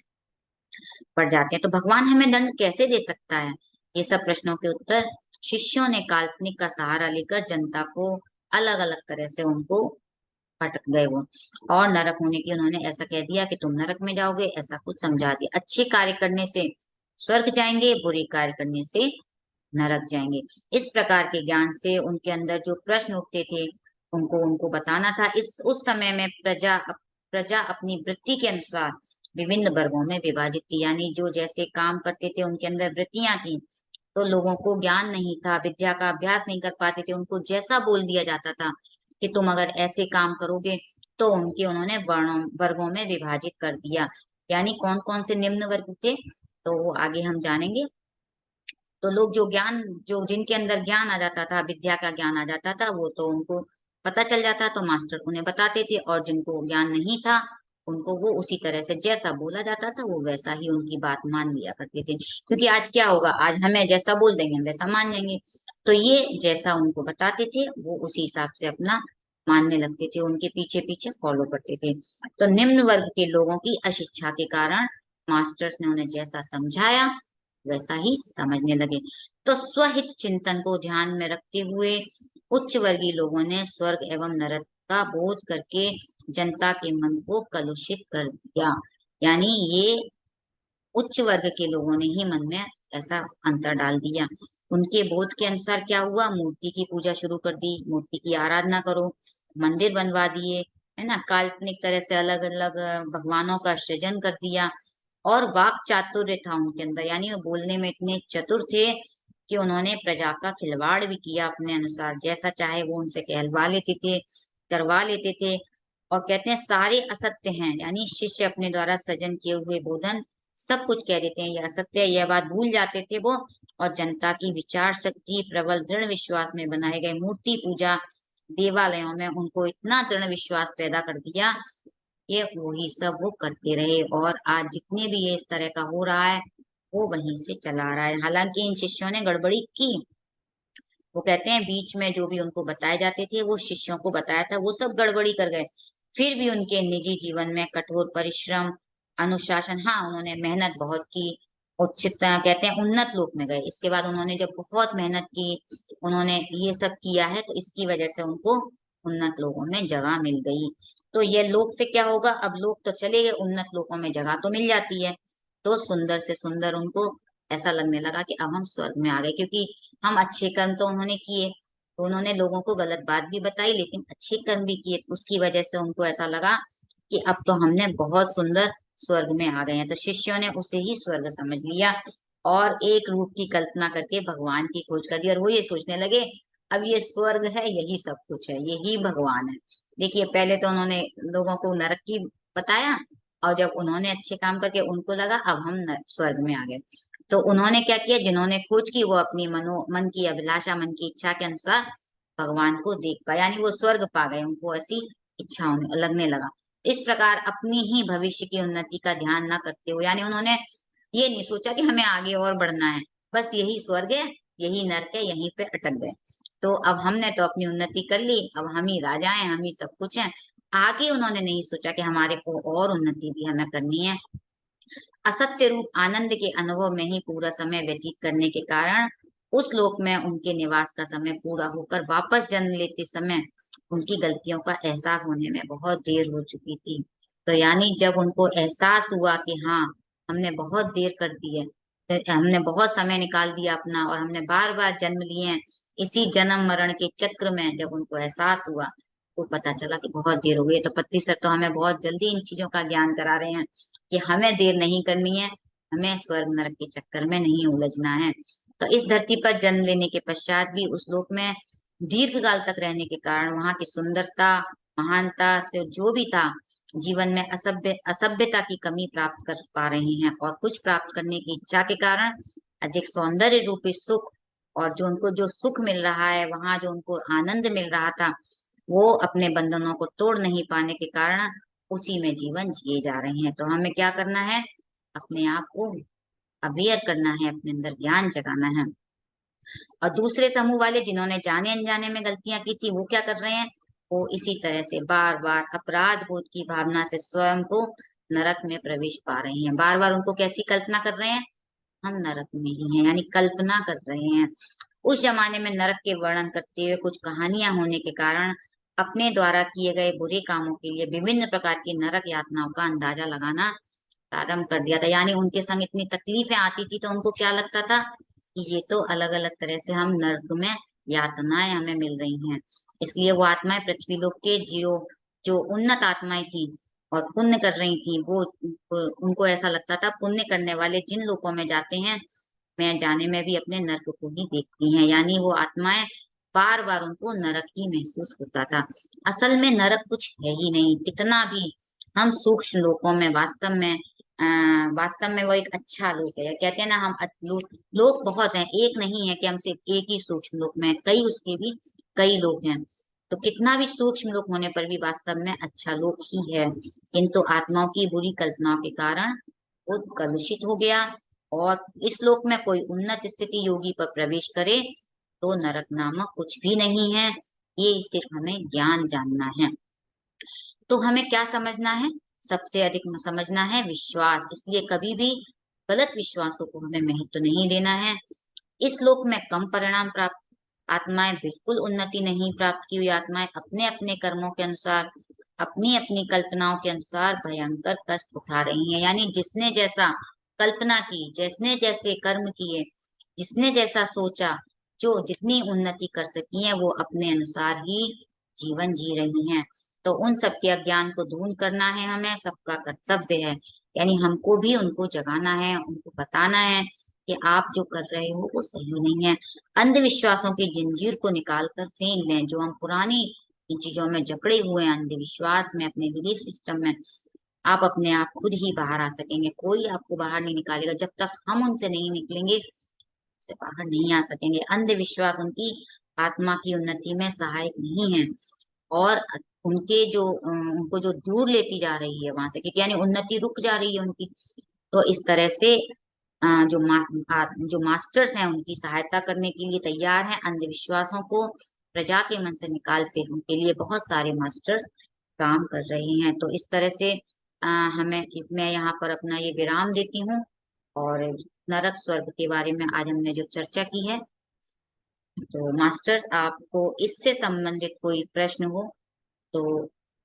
पड़ जाते हैं। तो भगवान हमें दंड कैसे दे सकता है? ये सब प्रश्नों के उत्तर शिष्यों ने काल्पनिक का सहारा लेकर जनता को अलग अलग तरह से उनको भटक गए वो, और नरक होने की उन्होंने ऐसा कह दिया कि तुम नरक में जाओगे, ऐसा कुछ समझा दिया। अच्छे कार्य करने से स्वर्ग जाएंगे, बुरे कार्य करने से नरक जाएंगे। इस प्रकार के ज्ञान से उनके अंदर जो प्रश्न उठते थे उनको उनको बताना था। इस उस समय में प्रजा अपनी वृत्ति के अनुसार विभिन्न वर्गों में विभाजित थी। यानी जो जैसे काम करते थे उनके अंदर वृत्तियां थी। तो लोगों को ज्ञान नहीं था, विद्या का अभ्यास नहीं कर पाते थे, उनको जैसा बोल दिया जाता था कि तुम अगर ऐसे काम करोगे, तो उनके उन्होंने वर्गों में विभाजित कर दिया। यानी कौन कौन से निम्न वर्ग थे तो वो आगे हम जानेंगे। तो लोग जो ज्ञान, जो जिनके अंदर ज्ञान आ जाता था, विद्या का ज्ञान आ जाता था, वो तो उनको पता चल जाता तो मास्टर उन्हें बताते थे। और जिनको ज्ञान नहीं था उनको वो उसी तरह से जैसा बोला जाता था वो वैसा ही उनकी बात मान लिया करते थे। क्योंकि आज क्या होगा, आज हमें जैसा बोल देंगे हम वैसा मान जाएंगे। तो ये जैसा उनको बताते थे वो उसी हिसाब से अपना मानने लगते थे, उनके पीछे पीछे फॉलो करते थे। तो निम्न वर्ग के लोगों की अशिक्षा के कारण मास्टर्स ने उन्हें जैसा समझाया वैसा ही समझने लगे। तो स्वहित चिंतन को ध्यान में रखते हुए उच्च वर्गीय लोगों ने स्वर्ग एवं नरक का बोध करके जनता के मन को कलुषित कर दिया। यानी ये उच्च वर्ग के लोगों ने ही मन में ऐसा अंतर डाल दिया। उनके बोध के अनुसार क्या हुआ, मूर्ति की पूजा शुरू कर दी, मूर्ति की आराधना करो, मंदिर बनवा दिए, है ना, काल्पनिक तरह से अलग अलग भगवानों का सृजन कर दिया। और वाक चातुर्य था उनके अंदर, यानी वो बोलने में इतने चतुर थे कि उन्होंने प्रजा का खिलवाड़ भी किया अपने अनुसार, जैसा चाहे वो उनसे कहलवा लेते थे, करवा लेते थे। और कहते हैं सारे असत्य हैं, यानी शिष्य अपने द्वारा सृजन किए हुए बोधन सब कुछ कह देते हैं ये असत्य है, यह बात भूल जाते थे वो। और जनता की विचार शक्ति प्रबल दृढ़ विश्वास में बनाए गए मूर्ति पूजा देवालयों में उनको इतना दृढ़ विश्वास पैदा कर दिया, ये वही सब वो करते रहे। और आज जितने भी ये इस तरह का हो रहा है वो वहीं से चला रहा है। हालांकि इन शिष्यों ने गड़बड़ी की। वो कहते हैं बीच में जो भी उनको बताए जाते थे वो शिष्यों को बताया था वो सब गड़बड़ी कर गए। फिर भी उनके निजी जीवन में कठोर परिश्रम, अनुशासन, हाँ उन्होंने मेहनत बहुत की। उचित कहते हैं उन्नत लोक में गए। इसके बाद उन्होंने जब बहुत मेहनत की, उन्होंने ये सब किया है, तो इसकी वजह से उनको उन्नत लोगों में जगह मिल गई। तो ये लोक से क्या होगा, अब लोग तो चले गए, उन्नत लोकों में जगह तो मिल जाती है। तो सुंदर से सुंदर उनको ऐसा लगने लगा कि अब हम स्वर्ग में आ गए, क्योंकि हम अच्छे कर्म तो उन्होंने किए। तो उन्होंने लोगों को गलत बात भी बताई लेकिन अच्छे कर्म भी किए, उसकी वजह से उनको ऐसा लगा कि अब तो हमने बहुत सुंदर स्वर्ग में आ गए हैं। तो शिष्यों ने उसे ही स्वर्ग समझ लिया और एक रूप की कल्पना करके भगवान की खोज कर दी। और वो ये सोचने लगे अब ये स्वर्ग है, यही सब कुछ है, यही भगवान है। देखिए पहले तो उन्होंने लोगों को नरक की बताया, और जब उन्होंने अच्छे काम करके उनको लगा अब हम स्वर्ग में आ गए, तो उन्होंने क्या किया, जिन्होंने खोज की वो अपनी मन की अभिलाषा, मन की इच्छा के अनुसार भगवान को देख पाए, यानी वो स्वर्ग पा गए, उनको ऐसी इच्छा लगने लगा। इस प्रकार अपनी ही भविष्य की उन्नति का ध्यान न करते हुए, यानी उन्होंने ये नहीं सोचा कि हमें आगे और बढ़ना है, बस यही स्वर्ग है, यही नर्क है, यहीं पे अटक गए। तो अब हमने तो अपनी उन्नति कर ली, अब हम ही राजा हैं, हम ही सब कुछ हैं। आगे उन्होंने नहीं सोचा कि हमारे को और उन्नति भी हमें करनी है। असत्य रूप आनंद के अनुभव में ही पूरा समय व्यतीत करने के कारण उस लोक में उनके निवास का समय पूरा होकर वापस जन्म लेते समय उनकी गलतियों का एहसास होने में बहुत देर हो चुकी थी। तो यानी जब उनको एहसास हुआ कि हाँ, हमने बहुत देर कर दी है, हमने बहुत समय निकाल दिया अपना और हमने बार बार जन्म लिए हैं, इसी जन्म मरण के चक्र में जब उनको एहसास हुआ तो पता चला कि बहुत देर हो गई है। तो पत्ती सर तो हमें बहुत जल्दी इन चीजों का ज्ञान करा रहे हैं कि हमें देर नहीं करनी है, हमें स्वर्ग नरक के चक्कर में नहीं उलझना है। तो इस धरती पर जन्म लेने के पश्चात भी उस लोक में दीर्घ काल तक रहने के कारण वहां की सुंदरता, महानता से जो भी था, जीवन में असभ्यता की कमी प्राप्त कर पा रहे हैं और कुछ प्राप्त करने की इच्छा के कारण अधिक सौंदर्य रूपी सुख और जो उनको जो सुख मिल रहा है, वहां जो उनको आनंद मिल रहा था, वो अपने बंधनों को तोड़ नहीं पाने के कारण उसी में जीवन जिए जा रहे हैं। तो हमें क्या करना है? अपने आप को अवेयर करना है, अपने अंदर ज्ञान जगाना है। और दूसरे समूह वाले जिन्होंने जाने अनजाने में गलतियां की थी, वो क्या कर रहे हैं? वो इसी तरह से बार बार अपराध बोध की भावना से स्वयं को नरक में प्रवेश पा रहे हैं। बार बार उनको कैसी कल्पना कर रहे हैं? हम नरक में ही हैं, यानी कल्पना कर रहे हैं। उस जमाने में नरक के वर्णन करते हुए कुछ कहानियां होने के कारण अपने द्वारा किए गए बुरे कामों के लिए विभिन्न प्रकार की नरक यातनाओं का अंदाजा लगाना प्रारंभ कर दिया था। यानी उनके संग इतनी तकलीफें आती थी तो उनको क्या लगता था कि ये तो अलग अलग तरह से हम नर्क में यातनाएं हमें मिल रही हैं। इसलिए वो आत्माएं पृथ्वी लोक के जो जो उन्नत आत्माएं थी और पुण्य कर रही थी, वो उनको ऐसा लगता था पुण्य करने वाले जिन लोकों में जाते हैं, मैं जाने में भी अपने नरक को ही देखती हैं। यानी वो आत्माएं बार बार उनको नरक ही महसूस होता था। असल में नरक कुछ है ही नहीं। कितना भी हम सूक्ष्म लोकों में वास्तव में वो एक अच्छा लोक है। कहते हैं ना, हम लोक बहुत हैं, एक नहीं है कि हम सिर्फ एक ही सूक्ष्म लोक में हैं, कई उसके भी कई लोग हैं। तो कितना भी सूक्ष्म लोक होने पर भी वास्तव में अच्छा लोक ही है, किंतु आत्माओं की बुरी कल्पनाओं के कारण वो कलुषित हो गया। और इस लोक में कोई उन्नत स्थिति योगी पर प्रवेश करे तो नरक नामक कुछ भी नहीं है। ये सिर्फ हमें ज्ञान जानना है। तो हमें क्या समझना है? सबसे अधिक समझना है विश्वास। इसलिए कभी भी गलत विश्वासों को हमें महत्व नहीं देना है। इस लोक में कम परिणाम प्राप्त आत्माएं, बिल्कुल उन्नति नहीं प्राप्त की हुई आत्माएं अपने अपने कर्मों के अनुसार, अपनी अपनी कल्पनाओं के अनुसार भयंकर कष्ट उठा रही हैं। यानी जिसने जैसा कल्पना की, जिसने जैसे कर्म किए, जिसने जैसा सोचा, जो जितनी उन्नति कर सकी है वो अपने अनुसार ही जीवन जी रही हैं। तो उन सबके अज्ञान को दूर करना है, हमें सबका कर्तव्य है। यानी हमको भी उनको जगाना है, उनको बताना है कि आप जो कर रहे हो वो सही नहीं है। अंधविश्वासों की जंजीर को निकाल कर फेंक दें। जो हम पुरानी इन चीजों में जकड़े हुए हैं, अंधविश्वास में, अपने बिलीफ सिस्टम में, आप अपने आप खुद ही बाहर आ सकेंगे। कोई आपको बाहर नहीं निकालेगा। जब तक हम उनसे नहीं निकलेंगे, से बाहर नहीं आ सकेंगे। अंधविश्वास उनकी आत्मा की उन्नति में सहायक नहीं है और उनको जो दूर लेती जा रही है वहां से, क्योंकि यानी उन्नति रुक जा रही है उनकी। तो इस तरह से जो मास्टर्स हैं उनकी सहायता करने के लिए तैयार हैं। अंधविश्वासों को प्रजा के मन से निकाल कर उनके लिए बहुत सारे मास्टर्स काम कर रहे हैं। तो इस तरह से हमें मैं यहाँ पर अपना ये विराम देती हूँ। और नरक स्वर्ग के बारे में आज हमने जो चर्चा की है, तो मास्टर्स आपको इससे संबंधित कोई प्रश्न हो तो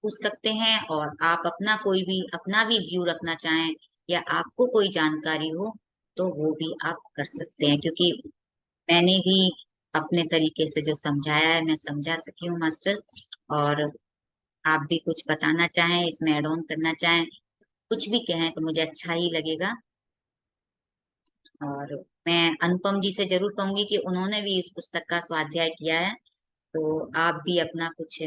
पूछ सकते हैं। और आप अपना भी व्यू रखना चाहें या आपको कोई जानकारी हो तो वो भी आप कर सकते हैं, क्योंकि मैंने भी अपने तरीके से जो समझाया है मैं समझा सकी हूँ मास्टर। और आप भी कुछ बताना चाहें, इसमें एड ऑन करना चाहें, कुछ भी कहें तो मुझे अच्छा ही लगेगा। और मैं अनुपम जी से जरूर कहूंगी कि उन्होंने भी इस पुस्तक का स्वाध्याय किया है, तो आप भी अपना कुछ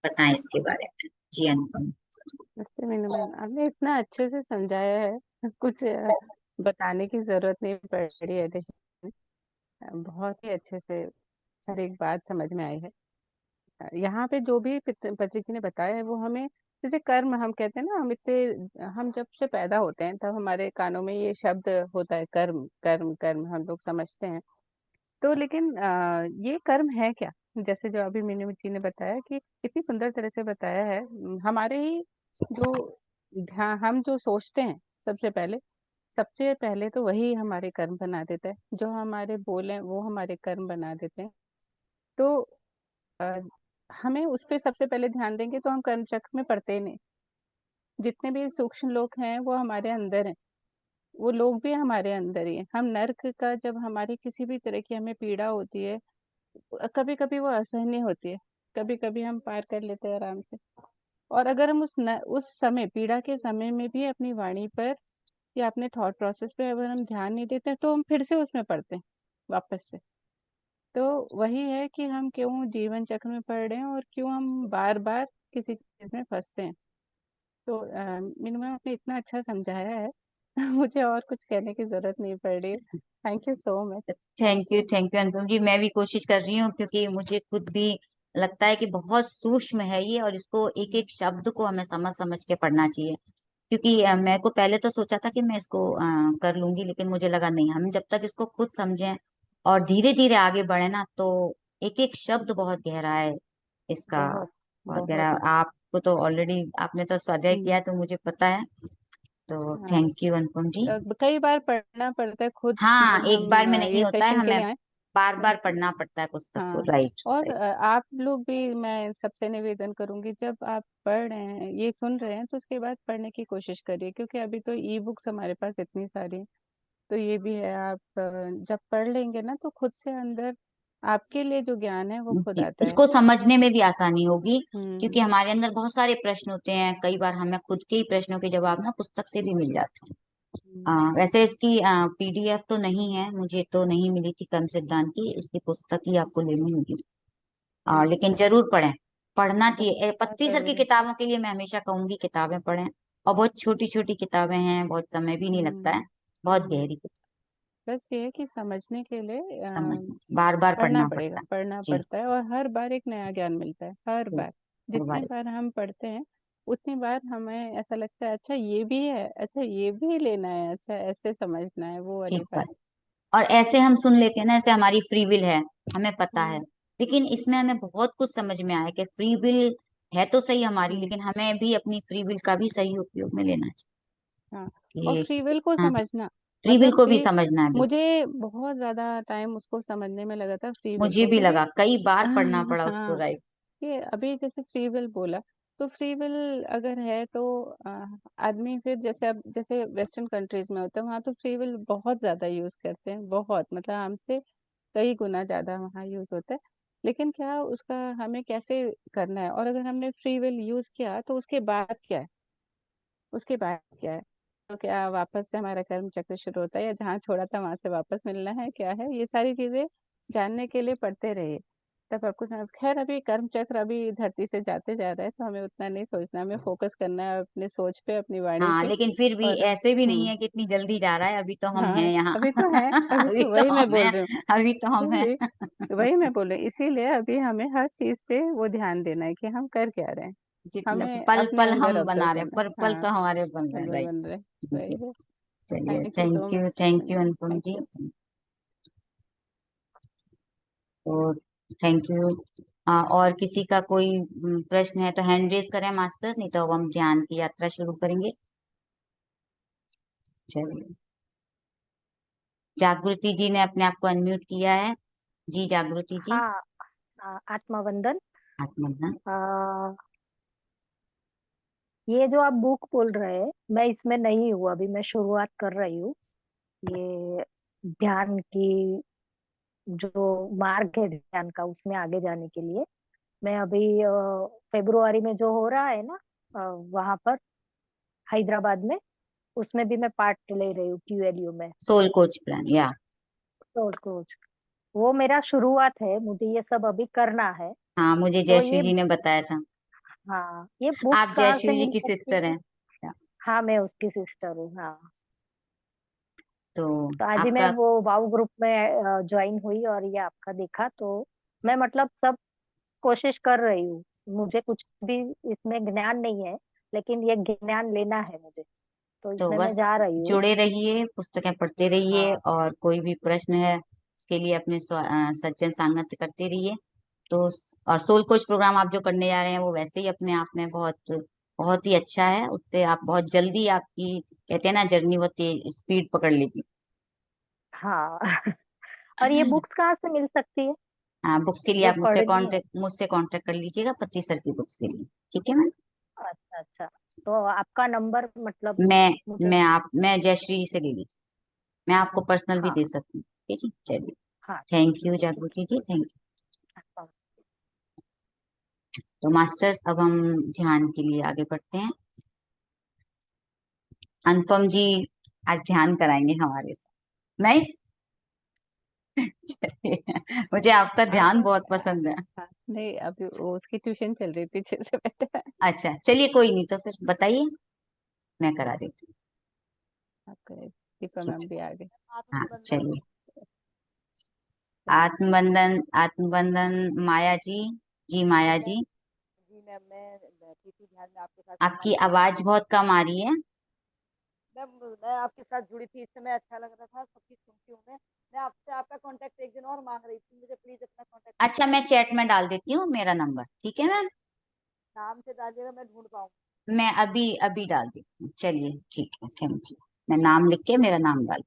बताएं इसके बारे में। जी अनुपम। नमस्ते मीनू मैम, आपने इतना अच्छे से समझाया है, कुछ बताने की जरूरत नहीं पड़ी एडिशन। बहुत ही अच्छे से हर एक बात समझ में आई है। यहाँ पे जो भी पत्री जी ने बताया है वो हमें, जैसे कर्म हम कहते हैं ना, हम जब से पैदा होते हैं तब हमारे कानों में ये शब्द होता है, कर्म कर्म कर्म, हम लोग समझते हैं। तो लेकिन ये कर्म है क्या? जैसे जो अभी मीनू जी ने बताया कि इतनी सुंदर तरह से बताया है, हमारे ही जो ध्यान, हम जो सोचते हैं सबसे पहले तो वही हमारे कर्म बना देता है। जो हमारे बोल हैं वो हमारे कर्म बना देते हैं। तो अ, हमें उस पे सबसे पहले ध्यान देंगे तो हम कर्म चक्र में पड़ते ही नहीं। जितने भी सूक्ष्म लोग हैं वो हमारे अंदर हैं, वो लोग भी हमारे अंदर ही हैं। हम नर्क का, जब हमारी किसी भी तरह की हमें पीड़ा होती है, कभी कभी वो असहनीय होती है, कभी कभी हम पार कर लेते हैं आराम से। और अगर हम उस समय, पीड़ा के समय में भी अपनी वाणी पर या अपने थॉट प्रोसेस पे अगर हम ध्यान नहीं देते हैं, तो हम फिर से उसमें पड़ते हैं वापस से। तो वही है कि हम क्यों जीवन चक्र में पड़ रहे हैं और क्यों हम बार बार किसी चीज में फंसते हैं। तो मीनू मैम आपने इतना अच्छा समझाया है मुझे और कुछ कहने की जरूरत नहीं पड़ रही है। Thank you so much. Thank you Anupam ji. मैं भी कोशिश कर रही हूँ, क्योंकि मुझे खुद भी लगता है कि बहुत सूक्ष्म है ये, और इसको एक एक शब्द को हमें समझ समझ के पढ़ना चाहिए। क्योंकि मैं को पहले तो सोचा था कि मैं इसको कर लूंगी, लेकिन मुझे लगा नहीं, हम जब तक इसको खुद समझें और धीरे धीरे आगे बढ़े ना, तो एक एक शब्द बहुत गहरा है इसका। बहुत बहुत गहरा। बहुत। आपको तो ऑलरेडी, आपने तो स्वाध्याय किया हम्म। है, तो मुझे पता है। तो हाँ। थैंक यू अनुपम जी। कई बार पढ़ना पड़ता है खुद, हाँ, जब एक बार हम में नहीं ये होता है, सेशन के हमें लिए आए। बार हाँ। बार पढ़ना पड़ता है पुस्तक को। हाँ। राइट और राइट। आप लोग भी, मैं सबसे निवेदन करूंगी, जब आप पढ़ रहे हैं, ये सुन रहे हैं, तो उसके बाद पढ़ने की कोशिश करिए, क्योंकि अभी तो ई बुक्स हमारे पास इतनी सारी हैं। तो ये भी है, आप जब पढ़ लेंगे ना, तो खुद से अंदर आपके लिए जो ज्ञान है वो खुद जी, आता है। इसको समझने में भी आसानी होगी, हम्म। क्योंकि हमारे अंदर बहुत सारे प्रश्न होते हैं। कई बार हमें खुद के ही प्रश्नों के जवाब ना पुस्तक से भी मिल जाते हैं। हम्म। वैसे इसकी पीडीएफ तो नहीं है, मुझे तो नहीं मिली थी कर्म सिद्धांत की। इसकी पुस्तक ही आपको लेनी होगी। लेकिन अच्छा। जरूर पढ़ें, पढ़ना बहुत चाहिए। बहुत पत्ती सर की जरूरी। किताबों के लिए मैं हमेशा कहूंगी किताबें पढ़ें। और बहुत छोटी छोटी किताबें हैं, बहुत समय भी नहीं लगता हम्म। है। बहुत हम्म। गहरी किताब। बस ये है कि समझने के लिए समझना, बार बार पढ़ना पढ़ना पड़ेगा, पड़ता है। पढ़ना जी पड़ता है, और हर बार एक नया ज्ञान मिलता है, हर जी, बार। हर जितने बार। बार हम पढ़ते हैं उतनी बार हमें ऐसा लगता है, अच्छा ये भी है, अच्छा ये भी लेना है, अच्छा ऐसे समझना है, वो वाली ठीक बात। बात। और ऐसे हम सुन लेते हैं ना, ऐसे हमारी फ्री विल है, हमें पता है। हम्म। लेकिन इसमें हमें बहुत कुछ समझ में आया कि फ्री विल है तो सही हमारी, हम्म। लेकिन हमें भी अपनी फ्री विल का भी सही उपयोग में लेना हाँ। और चाहिए। फ्री विल को हाँ, समझना, फ्री विल मतलब को भी कि समझना है बिल्कुल। मुझे बहुत ज्यादा टाइम उसको समझने में लगा था, फ्री विल मुझे को, भी क्योंकि लगा, कई बार पढ़ना पड़ा उसको। हाँ, राइट। ये अभी जैसे फ्री विल बोला, तो फ्री विल अगर है तो आदमी फिर, जैसे अब जैसे वेस्टर्न कंट्रीज में होता है, वहाँ तो फ्री विल बहुत ज्यादा यूज करते हैं, बहुत, मतलब हमसे कई गुना ज्यादा वहाँ यूज होता है। लेकिन क्या उसका हमें कैसे करना है, और अगर हमने फ्री विल यूज किया तो उसके बाद क्या है, उसके बाद क्या है? तो क्या वापस से हमारा कर्म चक्र शुरू होता है, या जहाँ छोड़ा था वहां से वापस मिलना है, क्या है, ये सारी चीजें जानने के लिए पढ़ते रहिए, तब आपको समझ। खैर, अभी कर्म चक्र अभी धरती से जाते जा रहा है, तो हमें उतना नहीं सोचना, हमें फोकस करना है अपने सोच पे, अपनी वाणी हाँ, पे। लेकिन फिर भी और ऐसे भी नहीं है कि इतनी जल्दी जा रहा है। अभी तो हम हैं हाँ, यहाँ। अभी तो है, अभी अभी तो तो वही मैं हम बोल हैं। रही हूँ। अभी तो हम हैं। वही वही मैं बोल रही हूँ, इसीलिए अभी हमें हर चीज पे वो ध्यान देना है कि हम कर क्या रहे हैं। जितना हमें पल अपने पल अंदर हम ऑब्जर्व बना रहे हैं, करना है। पर पल हाँ, तो हमारे बन रहे पल हैं। पल बन रहे। राइट। वही है। चलिए, thank you so much. Thank you Anupam thank ji. You. तो थैंक यू। और किसी का कोई प्रश्न है तो हैंड रेज करें मास्टर्स, नहीं तो अब हम ध्यान की यात्रा शुरू करेंगे। चलिए, जागृति जी ने अपने आप को अनम्यूट किया है। जी जागृति जी। हाँ। आत्मवंदन। आत्मज्ञान। आ, ये जो आप बुक बोल रहे हैं, मैं इसमें नहीं हूँ अभी, मैं शुरुआत कर रही हूँ। ये ध्यान की जो मार्ग है ध्यान का, उसमें आगे जाने के लिए मैं अभी फेब्रुआरी में जो हो रहा है ना, वहां पर हैदराबाद में, उसमें भी मैं पार्ट ले रही हूँ, क्यूएलयू में। सोल कोच प्लान या। तो कुछ वो मेरा शुरुआत है, मुझे ये सब अभी करना है। हाँ, मुझे तो जयश्री ये, जी ने बताया था। हाँ, ये बुक्स आप कहाँ से जयश्री जी मिल की सकती सिस्टर है? हैं। हाँ, मैं उसकी सिस्टर हूँ, हाँ। तो तो आज ही मैं आपका। वो वाव ग्रुप में ज्वाइन हुई और ये आपका देखा, तो मैं मतलब सब कोशिश कर रही हूँ। मुझे कुछ भी इसमें ज्ञान नहीं है, लेकिन ये ज्ञान लेना है मुझे, तो तो इसमें मैं बस जा रही हूँ। जुड़े रहिए, पुस्तकें पढ़ते रहिए, हाँ। और कोई भी प्रश्न है उसके लिए अपने सज्जन सामर्थ्य करते रहिए। तो और सोल कोच प्रोग्राम आप जो करने जा रहे हैं, वो वैसे ही अपने आप में बहुत बहुत ही अच्छा है। उससे आप बहुत जल्दी आपकी कहते हैं ना, जर्नी बहुत तेज स्पीड पकड़ लेगी। हाँ। और ये बुक्स कहाँ से मिल सकती है, हाँ, बुक्स के लिए जो आप पढ़नी है? मुझसे कांटेक्ट कर लीजिएगा, पति सर की बुक्स के लिए। ठीक है मैम। अच्छा अच्छा, तो आपका नंबर मतलब मुझे। मैं जयश्री से ले लीजिए। मैं आपको पर्सनल भी हाँ दे सकती हूँ। ठीक है जी, चलिए। हाँ थैंक ठीक यू है ठीक जागृति जी, थैंक यू। है। तो मास्टर्स, अब हम ध्यान के लिए आगे बढ़ते हैं। अनुपम जी आज ध्यान कराएंगे हमारे साथ, नहीं? मुझे आपका आज ध्यान बहुत पसंद है। नहीं, अभी वो उसकी ट्यूशन चल रही पीछे से बैठा है। अच्छा चलिए, कोई नहीं, तो फिर बताइए, मैं करा देती हूँ। आपका दीपा ठीक मैम भी है। आ गई। हाँ चलिए। चलिए। आत्मबंधन, आत्मबंधन माया जी। जी माया जी, जी मैम, मैं बैठी थी ध्यान में आपके साथ आपकी समाधि में। आवाज बहुत कम आ रही है। मैम मैं आपके साथ जुड़ी थी, इस समय अच्छा लग रहा था, सब चीज सुनती हूँ मैं आपसे आपका कांटेक्ट एक दिन और मांग रही थी, मुझे प्लीज अपना कांटेक्ट अच्छा, मैं चैट में डाल देती हूँ मेरा नंबर, ठीक है मैम? नाम से डालिएगा, मैं ढूंढ पाऊँ। मैं अभी अभी डाल देती हूँ, चलिए ठीक है, थैंक यू। मैं नाम लिख के मेरा नाम डाल।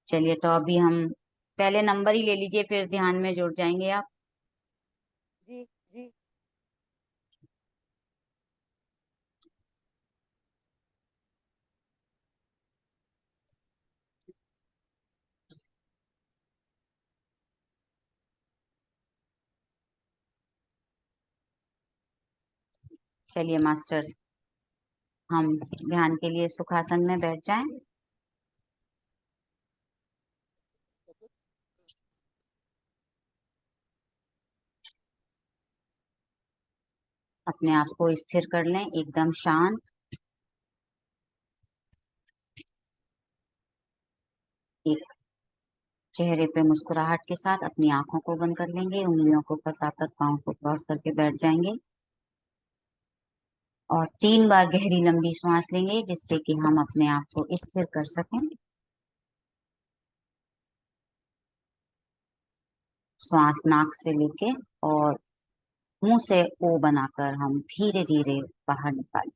चलिए, तो अभी हम पहले नंबर ही ले लीजिए, फिर ध्यान में जुड़ जाएंगे आप। जी जी। चलिए मास्टर्स, हम ध्यान के लिए सुखासन में बैठ जाएं। अपने आप को स्थिर कर लें, एकदम शांत। एक चेहरे पे मुस्कुराहट के साथ अपनी आंखों को बंद कर लेंगे, उंगलियों को फंसाकर पांव को क्रॉस करके बैठ जाएंगे और 3 बार गहरी लंबी सांस लेंगे, जिससे कि हम अपने आप को स्थिर कर सकें। श्वास नाक से लेके और मुंह से ओ बनाकर हम धीरे धीरे बाहर निकालें।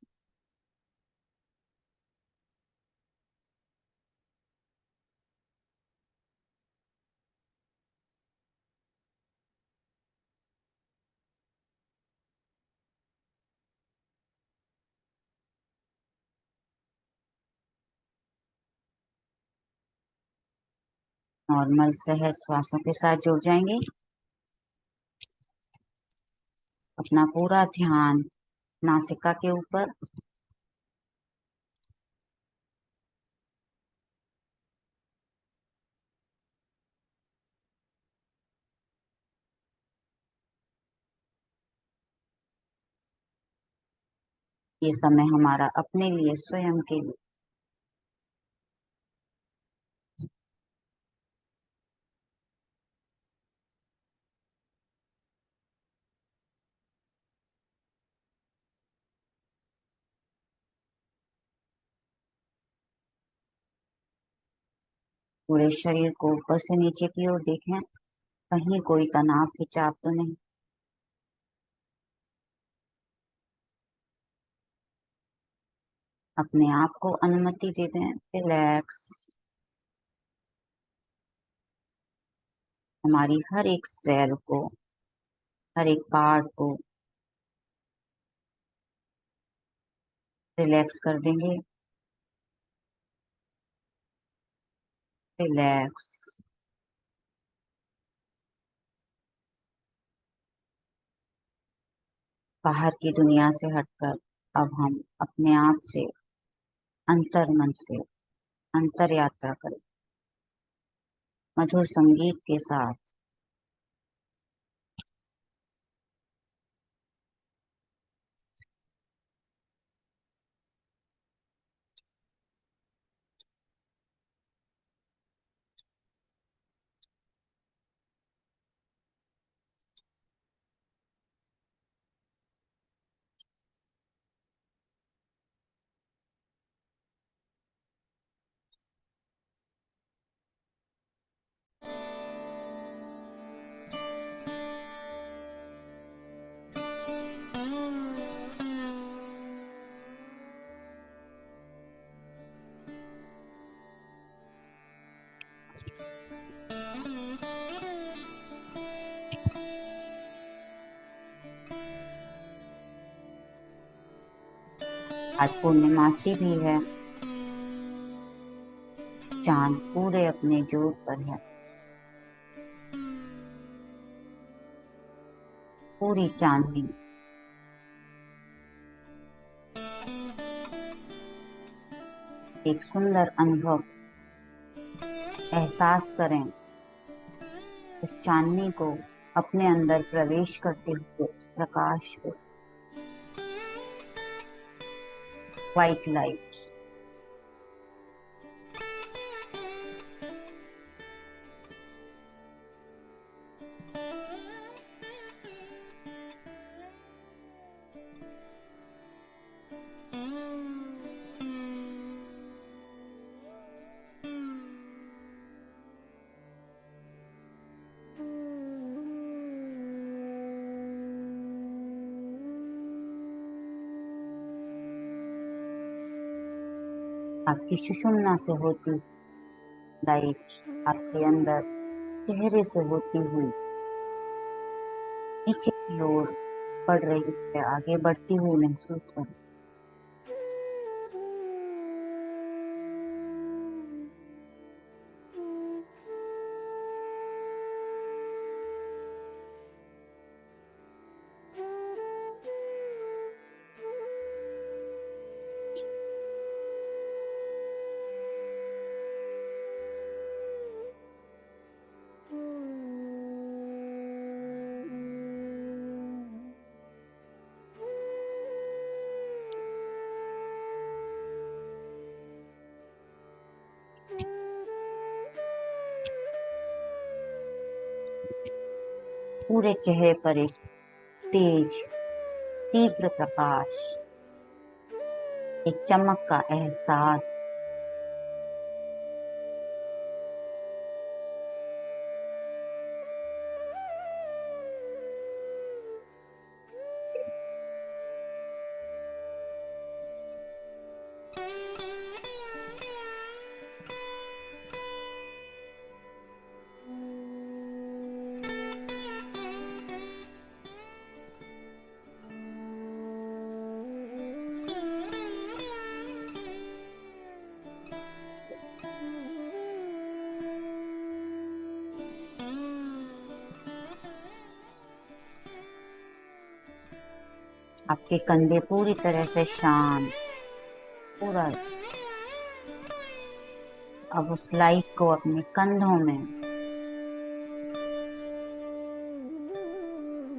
नॉर्मल सहज श्वासों के साथ जुड़ जाएंगे। अपना पूरा ध्यान नासिका के ऊपर। ये समय हमारा अपने लिए, स्वयं के लिए। पूरे शरीर को ऊपर से नीचे की ओर देखें, कहीं कोई तनाव खिंचाव तो नहीं। अपने आप को अनुमति दे दें, रिलैक्स। हमारी हर एक सेल को, हर एक पार्ट को रिलैक्स कर देंगे। रिलैक्स। बाहर की दुनिया से हटकर अब हम अपने आप से, अंतर मन से अंतर यात्रा करें, मधुर संगीत के साथ। आज पूर्णिमासी भी है, चांद पूरे अपने जोर पर है। पूरी चांदनी एक सुंदर अनुभव, एहसास करें उस चांदनी को अपने अंदर प्रवेश करते हुए, उस प्रकाश को। व्हाइट लाइट आपकी सुषुम्ना से होती लाइट आपके अंदर चेहरे से होती हुई नीचे की ओर बढ़ रही है, आगे बढ़ती हुई महसूस करें। पूरे चेहरे पर एक तेज तीव्र प्रकाश, एक चमक का एहसास। आपके कंधे पूरी तरह से शांत, पूरा। अब उस लाइट को अपने कंधों में,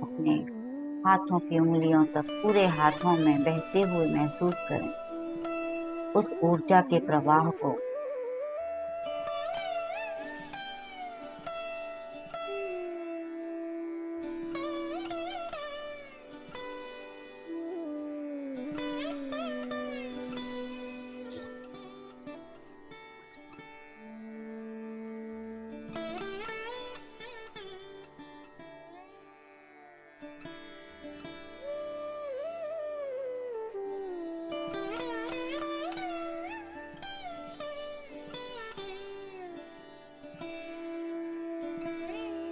अपने हाथों की उंगलियों तक, पूरे हाथों में बहते हुए महसूस करें उस ऊर्जा के प्रवाह को।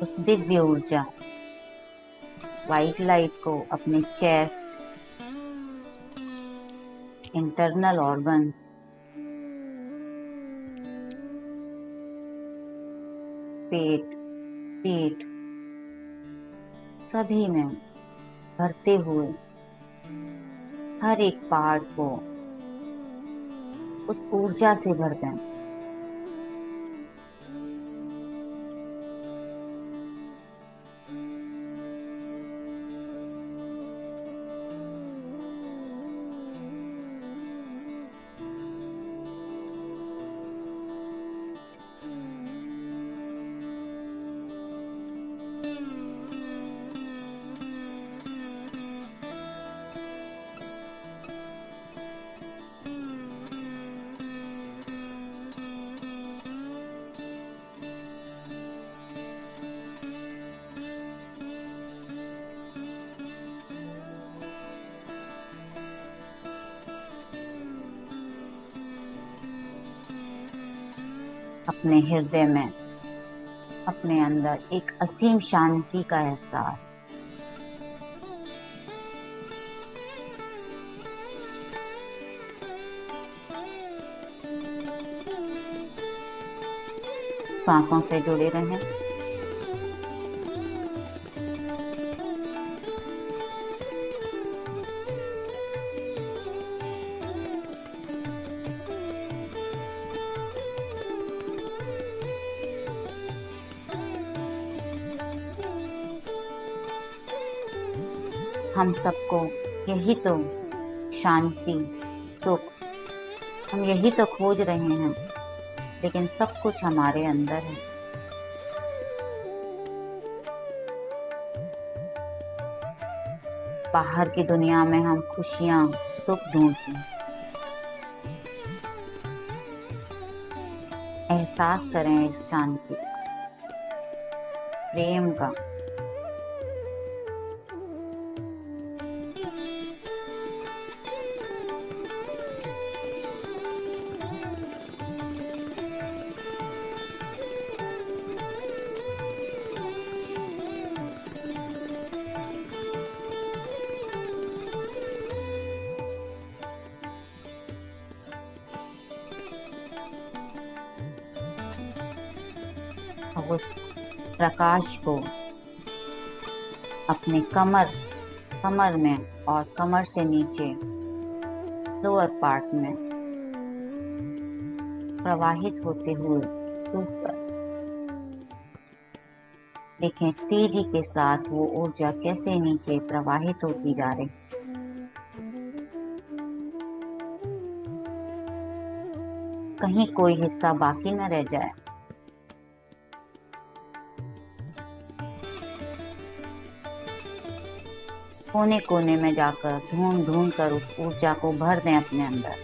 उस दिव्य ऊर्जा व्हाइट लाइट को अपने चेस्ट, इंटरनल ऑर्गन्स, पेट, पीठ, सभी में भरते हुए हर एक पार्ट को उस ऊर्जा से भर दें। अपने हृदय में, अपने अंदर एक असीम शांति का एहसास। सांसों से जुड़े रहें। हम सबको यही तो शांति, सुख, हम यही तो खोज रहे हैं, लेकिन सब कुछ हमारे अंदर है। बाहर की दुनिया में हम खुशियां, सुख ढूंढते हैं। एहसास करें इस शांति, इस प्रेम का। उस प्रकाश को अपने कमर में और कमर से नीचे लोअर पार्ट में प्रवाहित होते हुए महसूस कर। देखें तेजी के साथ वो ऊर्जा कैसे नीचे प्रवाहित होती जा रही। कहीं कोई हिस्सा बाकी न रह जाए। कोने कोने में जाकर ढूंढ ढूंढ कर उस ऊर्जा को भर दें अपने अंदर।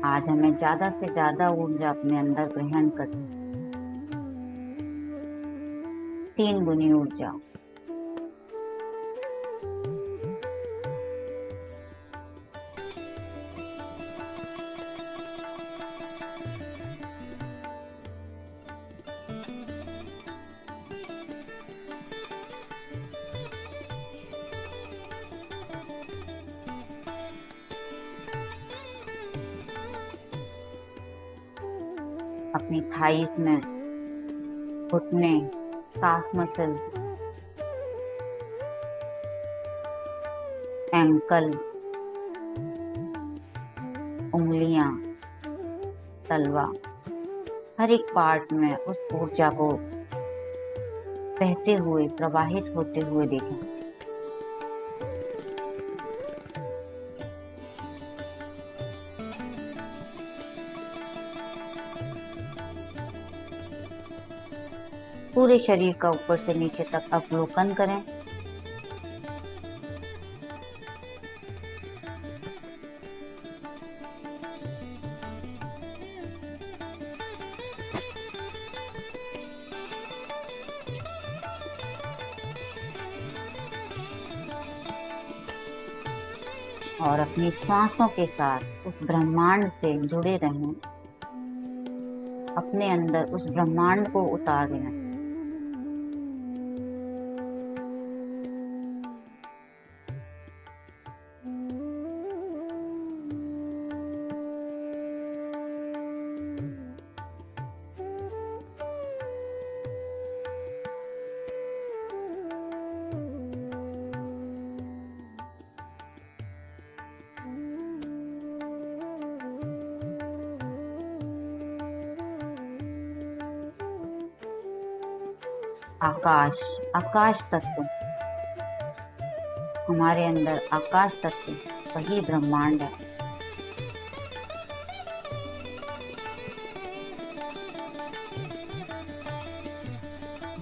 आज हमें ज्यादा से ज्यादा ऊर्जा अपने अंदर ग्रहण करनी। 3 गुनी ऊर्जा। अपनी थाइस में, घुटने, काफ मसल्स, एंकल, उंगलियां, तलवा, हर एक पार्ट में उस ऊर्जा को बहते हुए, प्रवाहित होते हुए देखें। पूरे शरीर का ऊपर से नीचे तक अवलोकन करें। और अपनी श्वासों के साथ उस ब्रह्मांड से जुड़े रहें। अपने अंदर उस ब्रह्मांड को उतार लें। आकाश, आकाश तत्व, हमारे अंदर आकाश तत्व वही ब्रह्मांड है।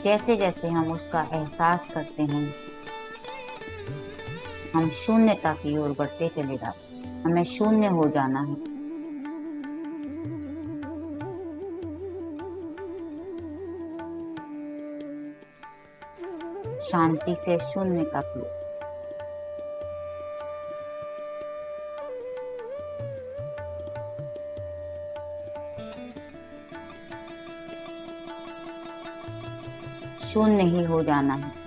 जैसे जैसे हम उसका एहसास करते हैं, हम शून्यता की ओर बढ़ते चले जाते हैं। हमें शून्य हो जाना है। शांति से शून्य तक लो। शून्य ही हो जाना है।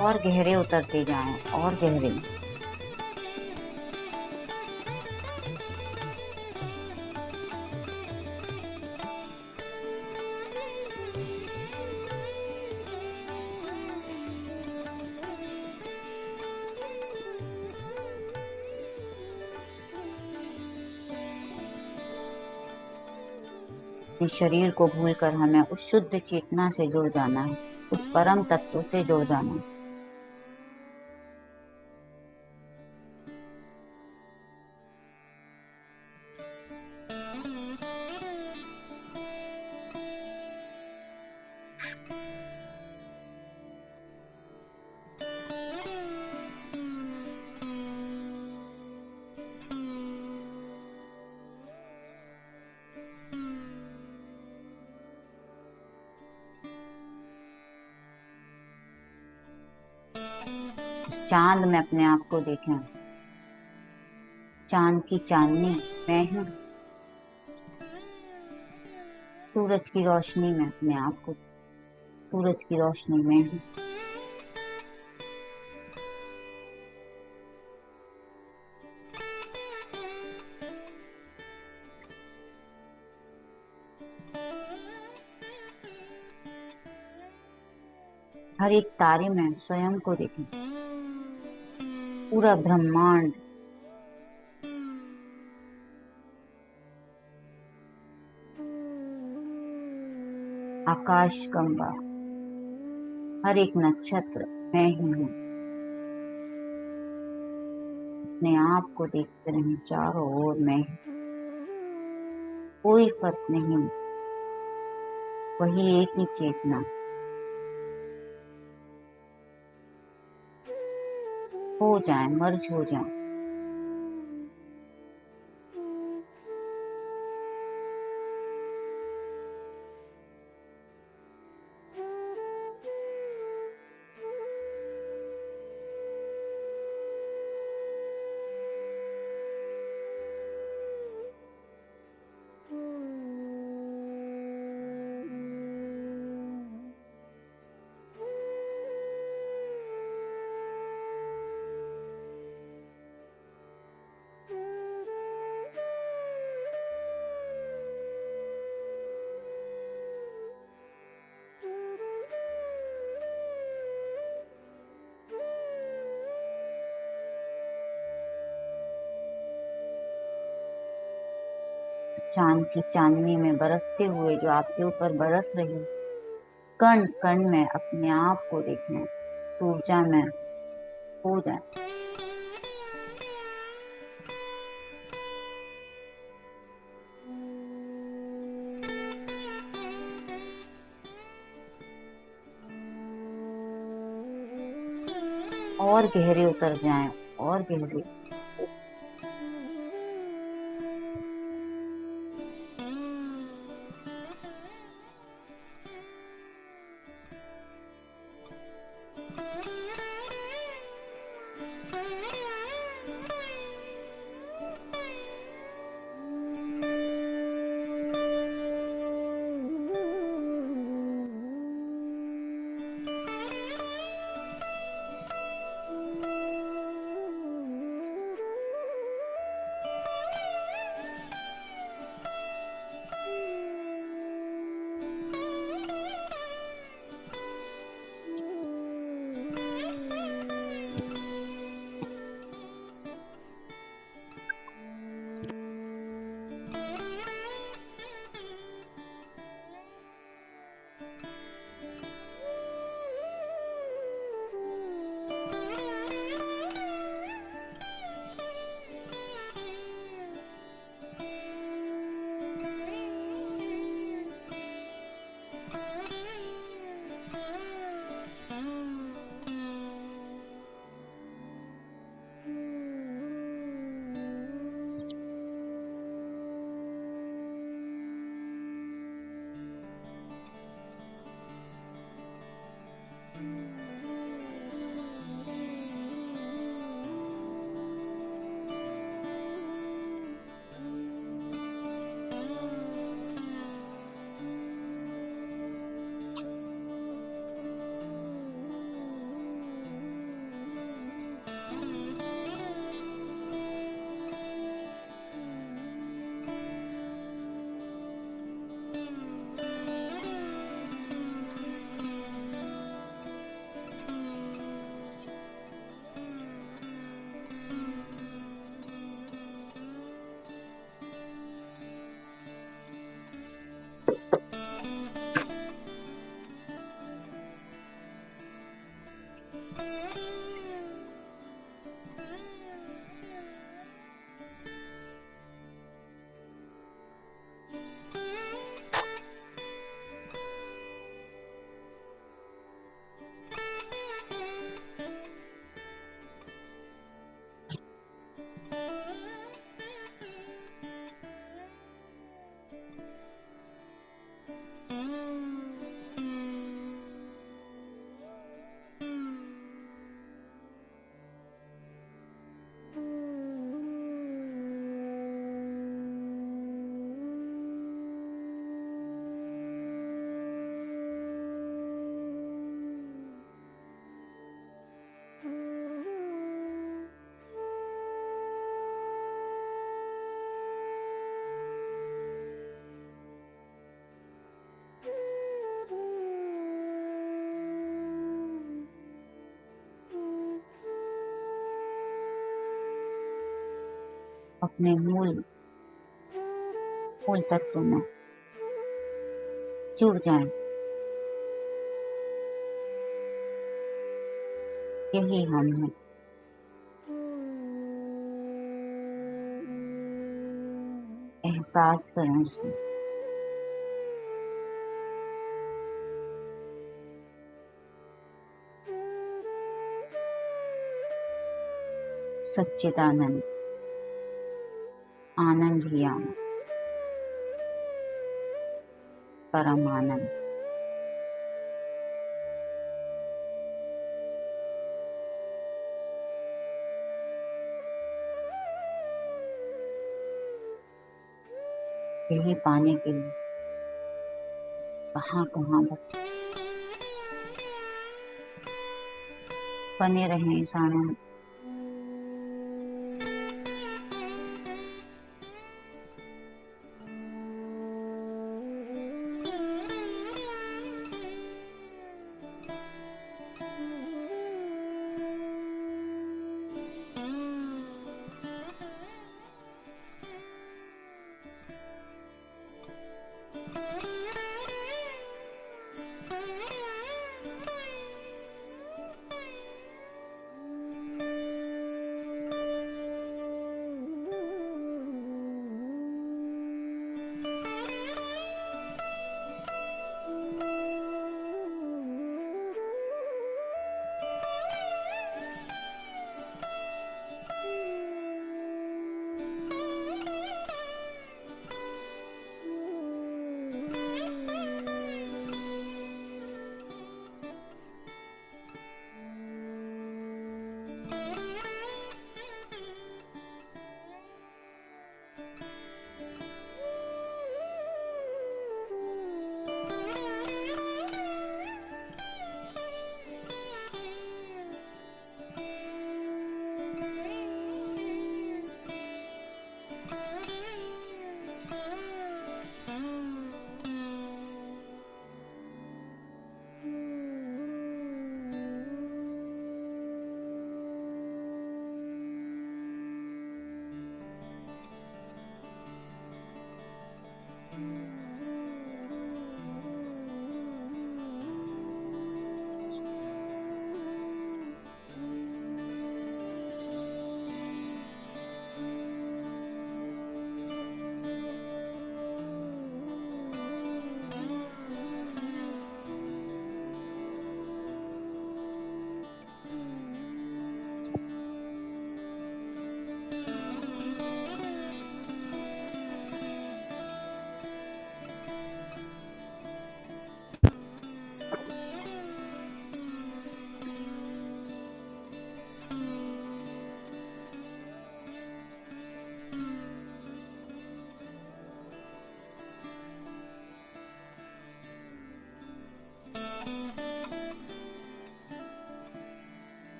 और गहरे उतरते जाएं, और गहरे। अपने शरीर को भूलकर हमें उस शुद्ध चेतना से जुड़ जाना है, उस परम तत्व से जुड़ जाना है। चांद में अपने आप को देखें। चांद की चांदनी मैं हूँ। सूरज की रोशनी में अपने आप को, सूरज की रोशनी मैं हूँ। हर एक तारे में स्वयं को देखें। पूरा ब्रह्मांड, आकाश गंगा, हर एक नक्षत्र मैं ही हूँ। अपने आप को देखते रहें, चारों ओर मैं हूँ। कोई फर्क नहीं, वही एक ही चेतना। हो जाए, मर्ज हो जाए। चांद की चांदनी में बरसते हुए जो आपके ऊपर बरस रही, कण कण में अपने आप को देखना, ऊर्जा में हो जाए। और गहरे उतर जाएं, और गहरे। अपने मूल तत्व में जुड़ जाएं। यही हम हैं। एहसास करें उसमें। सच्चिदानंद, आनंद ही आनंद, परम आनंद। यही पाने के लिए कहाँ कहाँ बने रहें इस आनंद।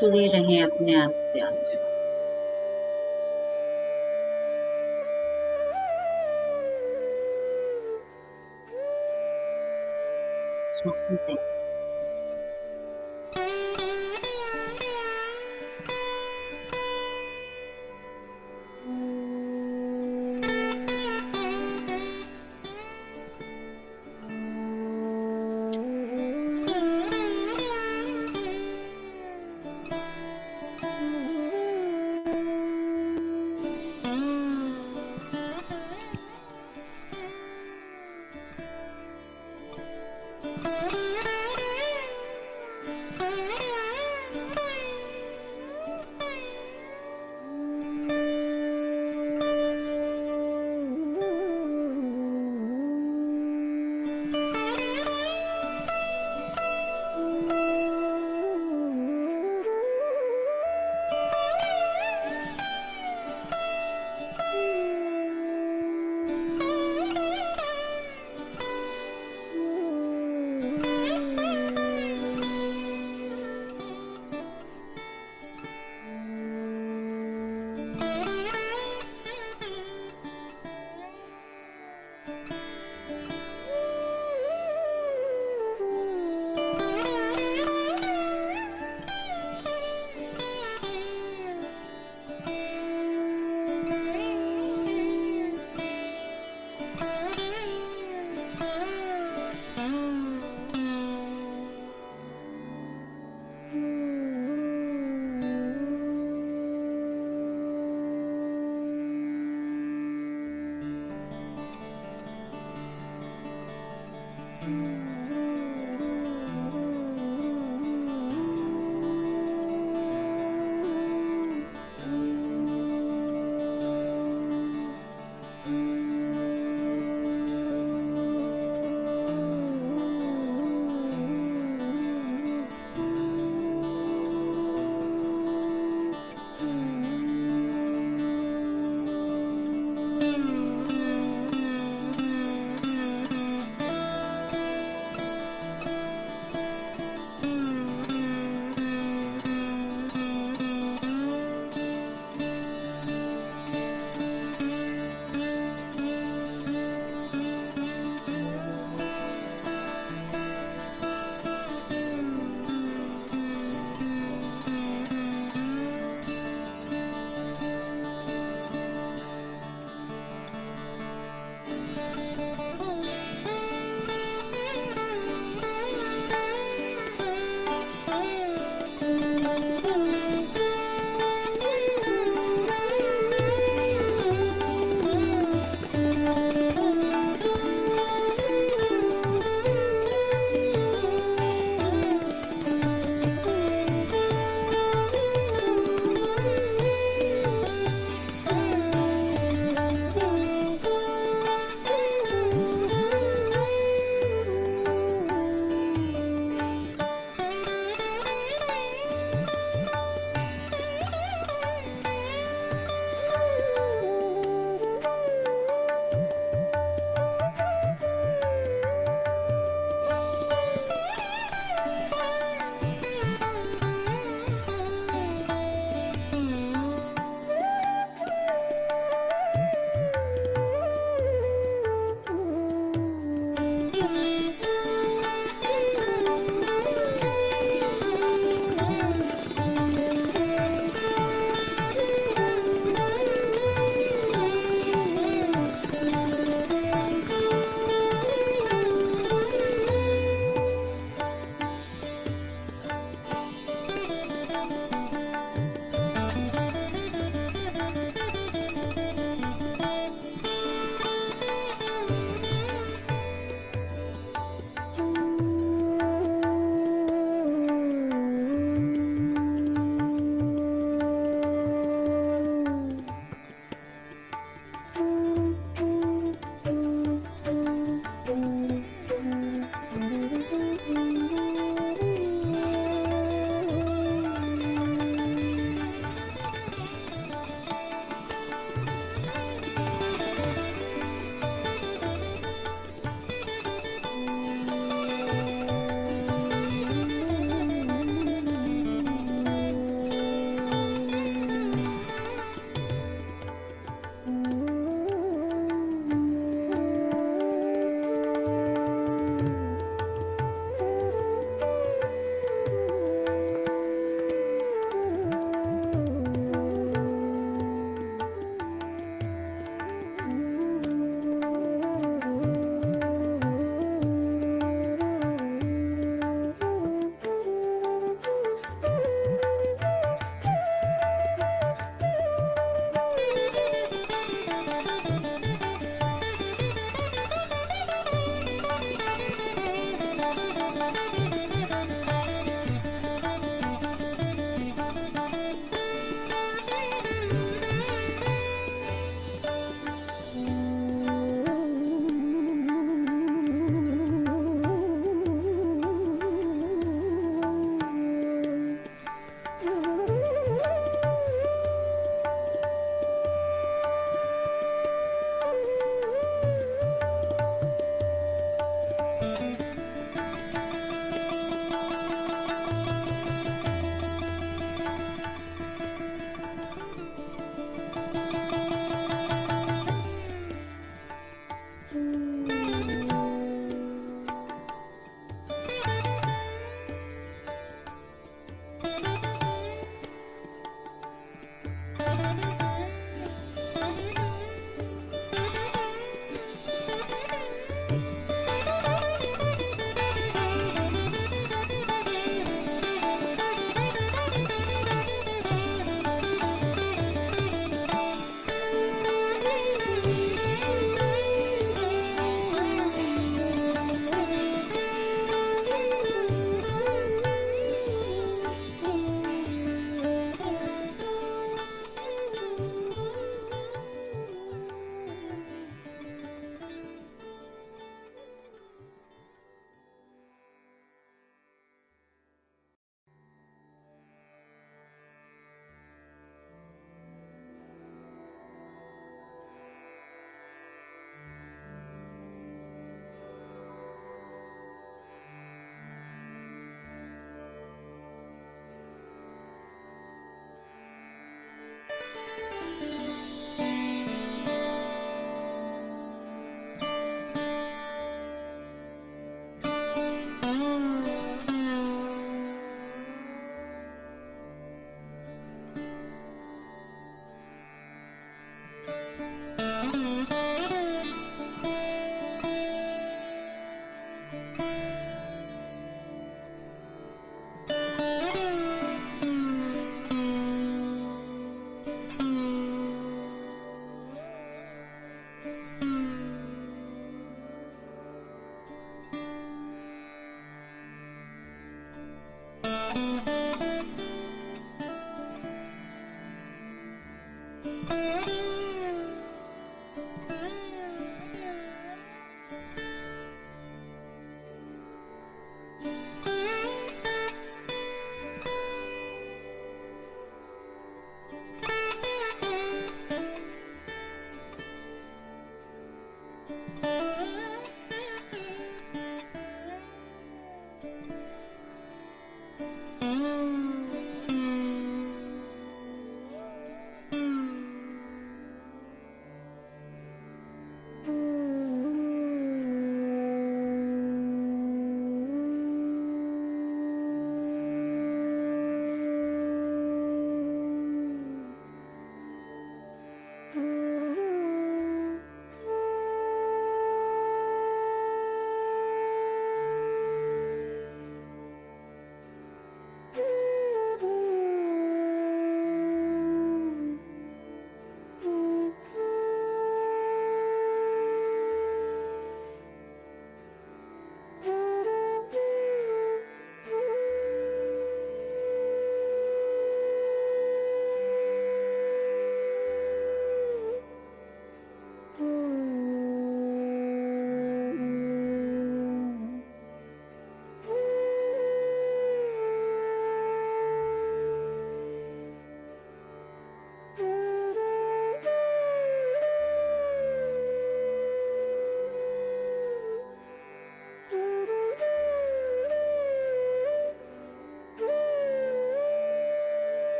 जुड़े रहें अपने आप से आपसे। श्वासों से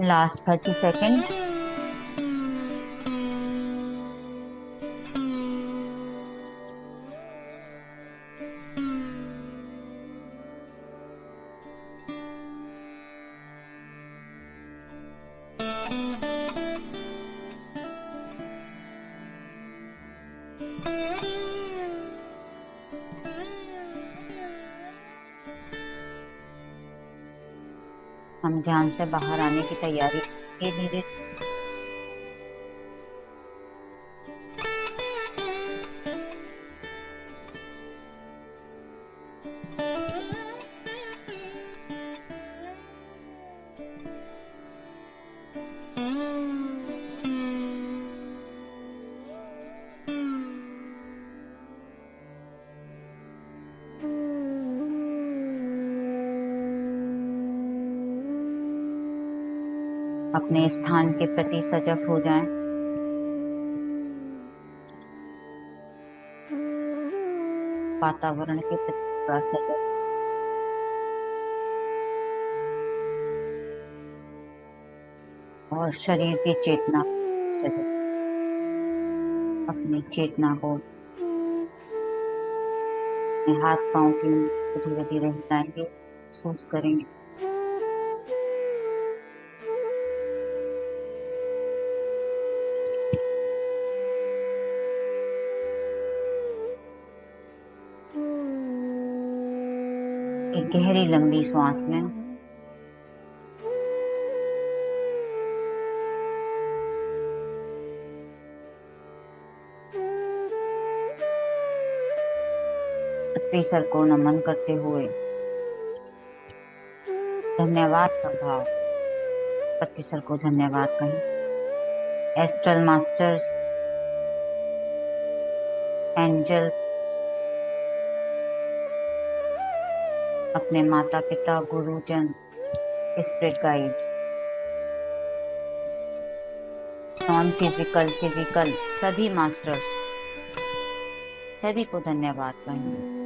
लास्ट 30 सेकेंड। हम ध्यान से बाहर आने की तैयारी धीरे धीरे। अपने स्थान के प्रति सजग हो जाएं। वातावरण के प्रति थोड़ा सजग, और शरीर की चेतना सजग। अपनी चेतना को अपने हाथ पांव की धीरे धीरे हिलाएंगे, महसूस करेंगे। एक गहरी लंबी सांस लें। पृथ्वी सर को नमन करते हुए धन्यवाद का भाव, पृथ्वी सर को धन्यवाद कहें। एस्ट्रल मास्टर्स, एंजल्स, अपने माता पिता, गुरुजन, spirit guides, non physical, physical, सभी मास्टर्स, सभी को धन्यवाद कहेंगे।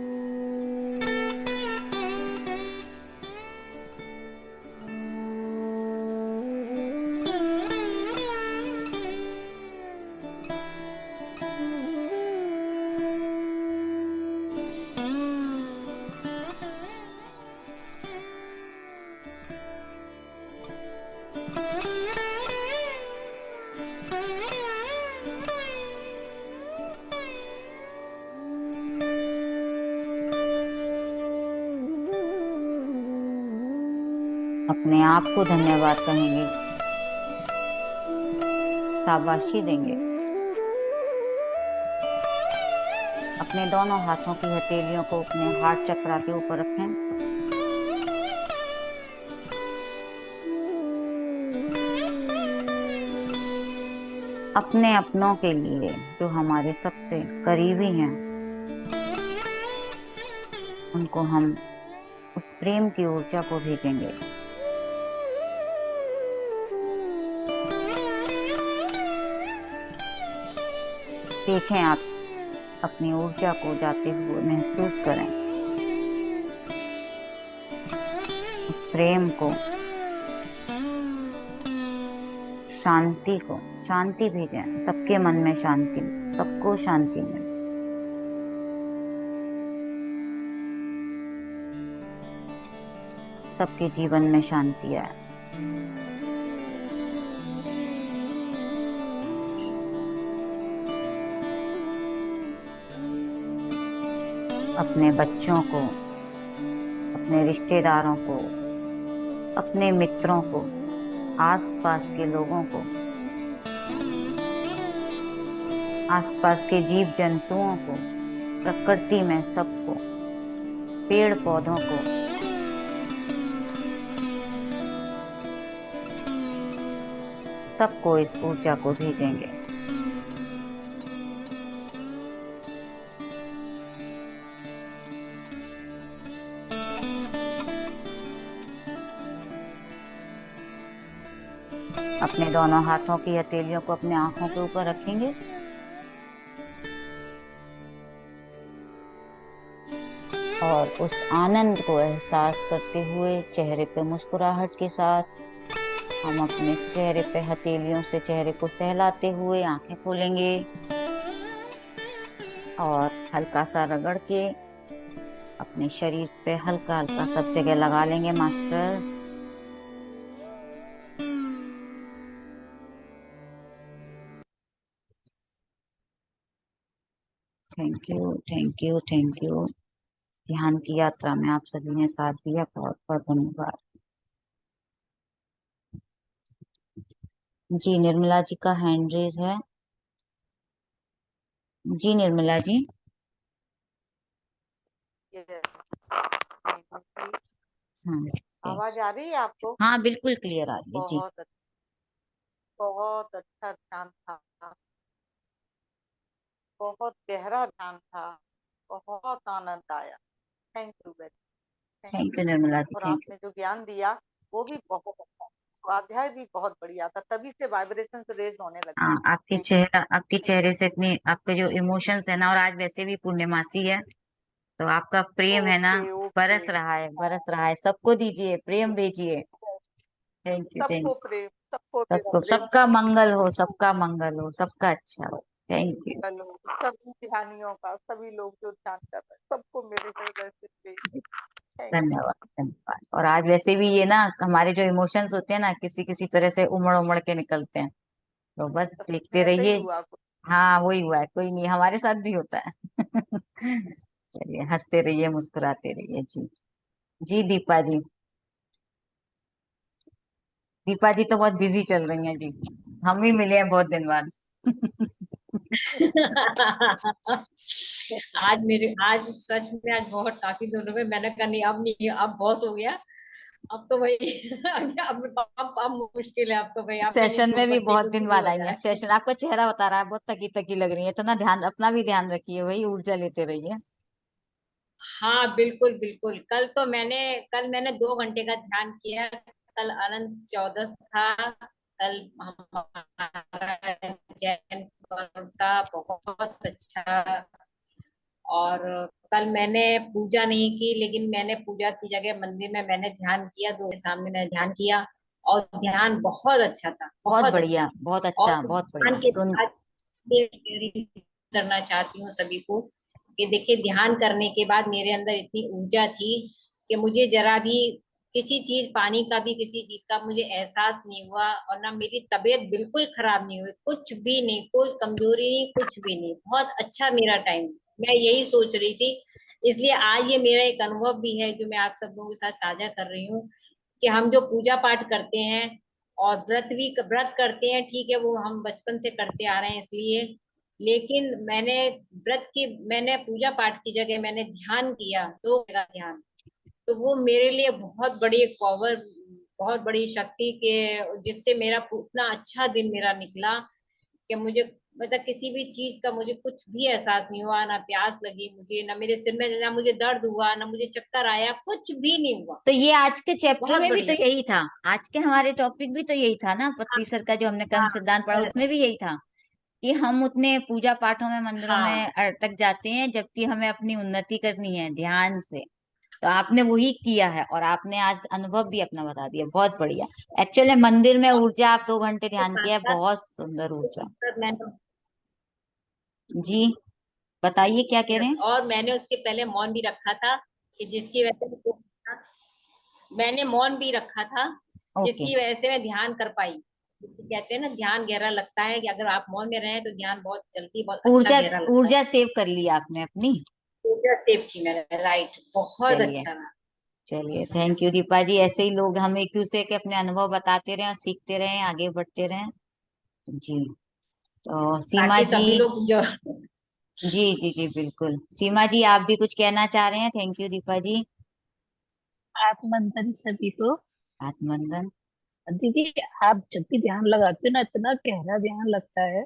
अपने आप को धन्यवाद कहेंगे, शाबाशी देंगे। अपने दोनों हाथों की हथेलियों को अपने हार्ट चक्र के ऊपर रखें। अपने अपनों के लिए जो हमारे सबसे करीबी हैं, उनको हम उस प्रेम की ऊर्जा को भेजेंगे। देखें, आप अपनी ऊर्जा को जाते हुए महसूस करें, उस प्रेम को शांति भेजें, सबके मन में शांति, सबको शांति मिले। सबके जीवन में शांति आए। अपने बच्चों को, अपने रिश्तेदारों को, अपने मित्रों को, आसपास के लोगों को, आसपास के जीव जंतुओं को, प्रकृति में सबको, पेड़ पौधों को, सबको इस ऊर्जा को भेजेंगे। अपने दोनों हाथों की हथेलियों को अपने आंखों के ऊपर रखेंगे और उस आनंद को एहसास करते हुए चेहरे पे मुस्कुराहट के साथ हम अपने चेहरे पे हथेलियों से चेहरे को सहलाते हुए आंखें खोलेंगे और हल्का सा रगड़ के अपने शरीर पे हल्का हल्का सब जगह लगा लेंगे master. Thank you, thank you, thank you. ध्यान की यात्रा में आप सभी ने साथ दिया, बहुत बहुत धन्यवाद। जी निर्मला जी का हैंड रेज है। जी निर्मला जी। हाँ आवाज आ रही है आपको? हाँ बिल्कुल क्लियर आ रही है जी। बहुत अच्छा ध्यान था, बहुत गहरा ध्यान था, बहुत आनंद आया। Thank you very thank you Nirmala ji, और थैंक यू। आपने जो ज्ञान दिया वो भी बहुत अच्छा, स्वाध्याय भी बहुत बढ़िया था, तभी से वाइब्रेशन रेज होने लगे। हाँ आपके चेहरे से इतनी आपके जो इमोशंस है ना, और आज वैसे भी पूर्णिमासी है तो आपका प्रेम है ना ओके ओके, बरस रहा है, बरस रहा है। सबको दीजिए, प्रेम भेजिए। थैंक यू, थैंक सबको यू। प्रेम, सबको मेरा सबको, प्रेम, सबका मंगल हो, सबका मंगल हो, सबका अच्छा हो। Thank you. सभी ध्यानियों का, सभी लोग जो ध्यान कर रहे हैं सबको मेरे हृदय से प्रेम। Thank you. धन्यवाद, धन्यवाद। और आज वैसे भी ये ना हमारे जो इमोशंस होते हैं ना किसी किसी तरह से उमड़ उमड़ के निकलते हैं, तो बस देखते ऐसे ही रहिए। हुआ कुछ। हाँ वही हुआ है, कोई नहीं, हमारे साथ भी होता है। चलिए हंसते रहिए, मुस्कुराते रहिए जी। जी दीपा जी। दीपा जी तो बहुत बिजी चल रही हैं जी, हम भी मिले हैं बहुत दिन बाद। आज सच में आज बहुत काफी दिन हो गए, मैंने कहा नहीं अब नहीं, अब बहुत हो गया, अब तो भाई अब मुश्किल है, अब तो भाई आपके नहीं सेशन छोड़ में भी सकती, बहुत कुछ दिन भी बाद हो आई हैं। जाए। सेशन आपका चेहरा बता रहा है बहुत थकी थकी लग रही है, तो ना ध्यान, अपना भी ध्यान रखिए, वही ऊर्जा लेते रहिए। हाँ बिल्कुल बिल्कुल। कल मैंने 2 घंटे का ध्यान किया। कल अनंत चौदस था। कल हमारा जैन पर्व था, बहुत अच्छा। और कल मैंने पूजा नहीं की, लेकिन मैंने पूजा की जगह मंदिर में मैंने ध्यान किया, दो के सामने मैंने ध्यान किया और ध्यान बहुत अच्छा था, बहुत बहुत अच्छा। बढ़िया, बहुत और अच्छा, बहुत ध्यान बढ़िया के सुन। बाद करना चाहती हूँ सभी को कि देखिए, ध्यान करने के बाद मेरे अंदर इतनी ऊर्जा थी कि मुझे जरा भी किसी चीज, पानी का भी किसी चीज का मुझे एहसास नहीं हुआ, और ना मेरी तबीयत बिल्कुल खराब नहीं हुई, कुछ भी नहीं, कोई कमजोरी नहीं, कुछ भी नहीं, बहुत अच्छा मेरा टाइम। मैं यही सोच रही थी, इसलिए आज ये मेरा एक अनुभव भी है जो मैं आप सब लोगों के साथ साझा कर रही हूँ कि हम जो पूजा पाठ करते हैं और व्रत करते हैं, ठीक है, वो हम बचपन से करते आ रहे हैं इसलिए, लेकिन मैंने पूजा पाठ की जगह मैंने ध्यान किया, 2 घंटे का ध्यान, तो वो मेरे लिए बहुत बड़ी एक पावर, बहुत बड़ी शक्ति के, जिससे मेरा इतना अच्छा दिन मेरा निकला कि मुझे मतलब किसी भी चीज का मुझे कुछ भी एहसास नहीं हुआ, ना प्यास लगी मुझे, ना मेरे सिर में, ना मुझे दर्द हुआ, ना मुझे चक्कर आया, कुछ भी नहीं हुआ। तो ये आज के चैप्टर बहुत में भी तो बढ़िया। यही था, आज के हमारे टॉपिक भी तो यही था ना, हाँ पत्ती सर का जो हमने कर्म हाँ सिद्धांत पढ़ा उसमें बस, भी यही था कि हम उतने पूजा पाठों में, मंदिरों हाँ में अटक जाते हैं, जबकि हमें अपनी उन्नति करनी है ध्यान से। तो आपने वही किया है और आपने आज अनुभव भी अपना बता दिया, बहुत बढ़िया। एक्चुअली मंदिर में ऊर्जा आप 2 घंटे के ध्यान साथ किया, साथ बहुत सुंदर ऊर्जा। मैंने जी बताइए क्या कह रहे यस, हैं। और मैंने उसके पहले मौन भी रखा था कि जिसकी वजह से मैंने मौन भी रखा था ओके, जिसकी वजह से मैं ध्यान कर पाई। कहते हैं ना ध्यान गहरा लगता है, कि अगर आप मौन में रहे तो ध्यान बहुत जल्दी बहुत अच्छा ऊर्जा गहरा लगता है। ऊर्जा सेव कर ली आपने अपनी। ऊर्जा सेव की मैंने, राइट, बहुत चलिए अच्छा रहा। चलिए, थैंक यू दीपा जी। ऐसे ही लोग हम एक दूसरे के अपने अनुभव बताते रहें और सीखते रहें, आगे बढ़ते रहें। जी तो सीमा ताकि जी। सभी लोग जो जी जी जी बिल्कुल, सीमा जी आप भी कुछ कहना चाह रहे हैं। थैंक यू दीपा जी। आत्मंथन सभी को। आत्मंदन। दीदी, आप जब भी ध्यान लगाते हो ना, इतना गहरा ध्यान लगता है।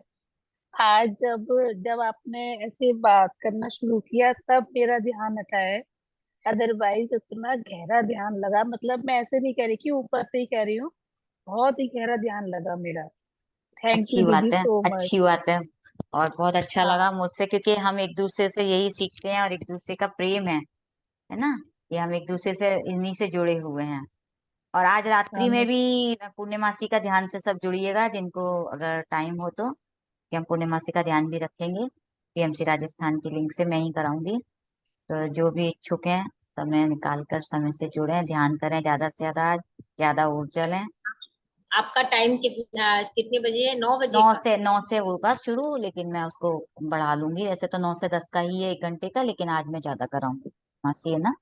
आज जब जब आपने ऐसे बात करना शुरू किया तब मेरा ध्यान हटा है। अदरवाइज इतना गहरा ध्यान लगा, मतलब मैं ऐसे नहीं कह रही कि ऊपर से ही कह रही हूँ, बहुत ही गहरा ध्यान लगा मेरा। थैंक अच्छी यू बात दीदी, है, सो अच्छी मच। बात है। और बहुत अच्छा हाँ लगा मुझसे, क्योंकि हम एक दूसरे से यही सीखते हैं और एक दूसरे का प्रेम है ना। ये हम एक दूसरे से इन्हीं से जुड़े हुए हैं। और आज रात्रि हाँ में भी पूर्णिमासी का ध्यान से सब जुड़िएगा, जिनको अगर टाइम हो तो, कि हम पूर्णिमासी का ध्यान भी रखेंगे। पीएमसी राजस्थान की लिंक से मैं ही कराऊंगी। तो जो भी इच्छुक हैं, समय निकाल कर समय से जुड़े, ध्यान करें ज्यादा से ज्यादा, ज्यादा ऊर्जा लें। आपका टाइम कितने बजे है? 9 बजे नौ का? से नौ से होगा शुरू, लेकिन मैं उसको बढ़ा लूंगी। वैसे तो 9 से 10 का ही है, 1 घंटे का, लेकिन आज मैं ज्यादा कराऊंगी। मासी है ना।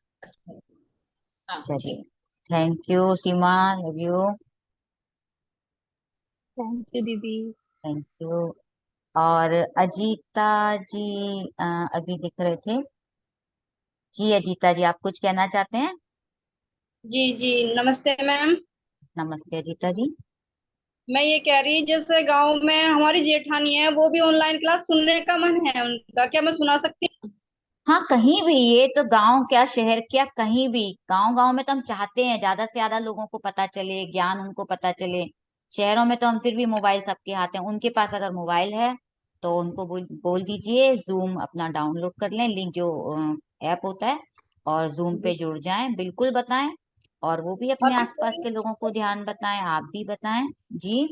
हाँ चलिए, ठीक। Thank you Seema, love you. Thank you दीदी। Thank you. और अजीता जी अभी दिख रहे थे। जी अजीता जी, आप कुछ कहना चाहते हैं। जी जी, नमस्ते मैम। नमस्ते अजीता जी। मैं ये कह रही, जैसे गांव में हमारी जेठानी है, वो भी ऑनलाइन क्लास सुनने का मन है उनका, क्या मैं सुना सकती हूँ? हाँ कहीं भी, ये तो गांव क्या शहर क्या, कहीं भी गांव गांव में तो हम चाहते हैं ज्यादा से ज्यादा लोगों को पता चले, ज्ञान उनको पता चले। शहरों में तो हम फिर भी मोबाइल सबके हाथ है, उनके पास अगर मोबाइल है तो उनको बोल दीजिए जूम अपना डाउनलोड कर लें, लिंक जो ऐप होता है, और जूम पे जी। जुड़ जाएं, बिल्कुल बताएं। और वो भी और अपने आसपास के लोगों को ध्यान बताएं, आप भी बताएं। जी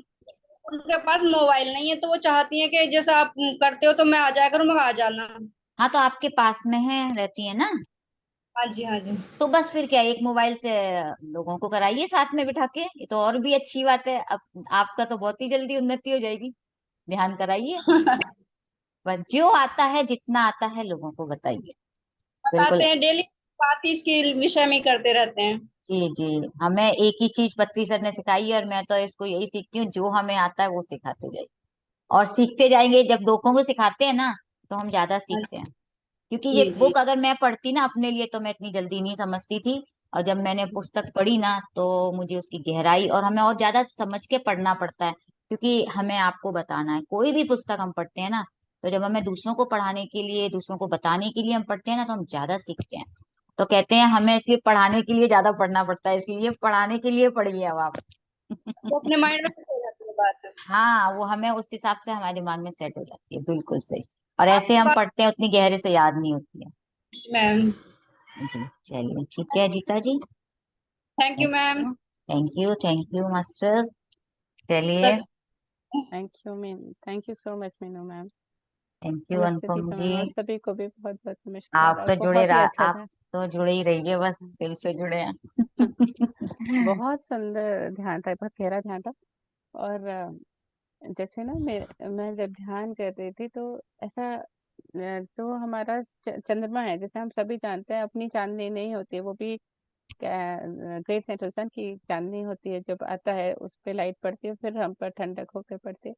उनके पास मोबाइल नहीं है, तो वो चाहती है कि जैसे आप करते हो तो मैं आ जाया करूँ, मैं आ जाना। हाँ, तो आपके पास में है, रहती है ना। हाँ जी, हाँ जी। तो बस फिर क्या, एक मोबाइल से लोगों को कराइए साथ में बिठा के, ये तो और भी अच्छी बात है। अब आपका तो बहुत ही जल्दी उन्नति हो जाएगी। ध्यान कराइए, बस जो आता है जितना आता है लोगों को बताइए। बताते बिल्कुल। हैं डेली, बात ही इसके विषय में ही करते रहते हैं। जी जी, हमें एक ही चीज पत्री सर ने सिखाई है, और मैं तो इसको यही सीखती हूँ, जो हमें आता है वो सिखाते जाइए और सीखते जाएंगे। जब लोगों को सिखाते हैं ना, तो हम ज्यादा हाँ सीखते हैं। क्योंकि ये जी जी। बुक अगर मैं पढ़ती ना अपने लिए, तो मैं इतनी जल्दी नहीं समझती थी। और जब मैंने पुस्तक पढ़ी ना, तो मुझे उसकी गहराई, और हमें और ज्यादा समझ के पढ़ना पड़ता है, क्योंकि हमें आपको बताना है। कोई भी पुस्तक हम पढ़ते हैं ना, तो जब हमें दूसरों को पढ़ाने के लिए, दूसरों को बताने के लिए हम पढ़ते हैं ना, तो हम ज्यादा सीखते हैं। तो कहते हैं हमें इसलिए पढ़ाने के लिए ज्यादा पढ़ना पड़ता है, इसलिए पढ़ाने के लिए पढ़िए अब आप। वो अपने माइंड में सेट हो जाती है बात। हाँ, वो हमें उस हिसाब से हमारे दिमाग में सेट हो जाती है, बिल्कुल सही। और ऐसे आपकी हम बात पढ़ते हैं, उतनी गहरे से याद नहीं होती है। मैम। जी चलिए, ठीक है Jeeta ji. Thank you thank ma'am. You, thank you, thank you master. चलिए, सभी। थैंक यू मीन, thank you so much Meenu ma'am. Thank you नमस्ते अनुपम दीपा जी। मैम, और सभी को भी बहुत बहुत नमस्कार, आप और तो जुड़े बहुत ही अच्छा आप था। तो जुड़े ही रहिए, बस दिल से जुड़े हैं। बहुत सुंदर ध्यान था, बहुत गहरा ध्यान था। और जैसे ना मैं जब ध्यान कर रही थी तो ऐसा जो हमारा चंद्रमा है, जैसे हम सभी जानते हैं अपनी चांदनी नहीं होती है, वो भी ग्रेट सेंट्रल सन की चांदनी होती है। जब आता है उस पे लाइट पड़ती है, फिर हम पर ठंडक होकर पड़ती है।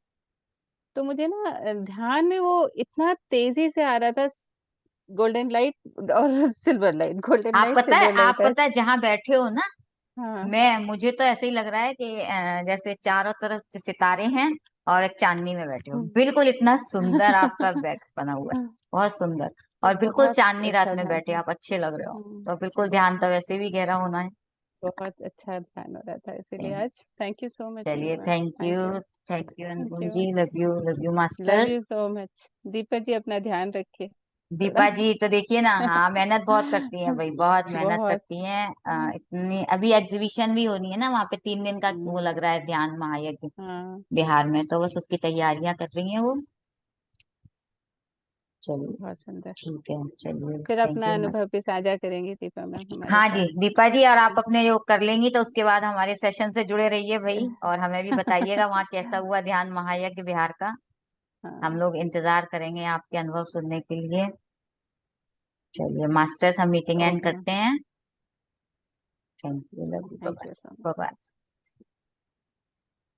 तो मुझे ना ध्यान में वो इतना तेजी से आ रहा था, गोल्डन लाइट और silver light, golden light silver आप लाइट है। पता है जहाँ बैठे हो ना, हाँ। मुझे तो ऐसे ही लग रहा है कि जैसे चारों तरफ से सितारे हैं और एक चांदनी में बैठे हो, हम्म। बिल्कुल इतना सुंदर आपका बैग बना हुआ है, बहुत सुंदर। तो और बिल्कुल बहुत चांदनी रात अच्छा में ध्यान बैठे था। आप, अच्छे लग रहे हो। तो बिल्कुल ध्यान तो वैसे भी गहरा होना है। बहुत अच्छा ध्यान हो रहा था, इसीलिए Thank- आज thank you so much Meenu चलिए, ma'am. Thank thank you, you. Thank you thank Anupam you. Ji, love you love master. You so much. Deepak ji अपना ध्यान रखिए। दीपा जी तो देखिए ना, हाँ मेहनत बहुत करती हैं भाई, बहुत मेहनत बहुत। करती हैं। इतनी अभी एग्जीबिशन भी होनी है ना वहाँ पे, 3 दिन का वो लग रहा है ध्यान महायज्ञ हाँ, बिहार में, तो बस उसकी तैयारियां कर रही हैं वो। चलिए बहुत सुंदर। ठीक है, चलिए फिर थैंक अपना यू। अनुभव भी साझा करेंगी दीपा मैम हमारे हाँ जी साथ। दीपा जी, और आप अपने योग कर लेंगी तो उसके बाद हमारे सेशन से जुड़े रहिए भाई, और हमें भी बताइएगा वहाँ कैसा हुआ ध्यान महायज्ञ बिहार का। हम हाँ, लोग इंतजार करेंगे आपके अनुभव सुनने के लिए। चलिए मास्टर्स, हम मीटिंग एंड ओके मैम, करते हैं। Thank you, love you, thank you so much. Bye bye.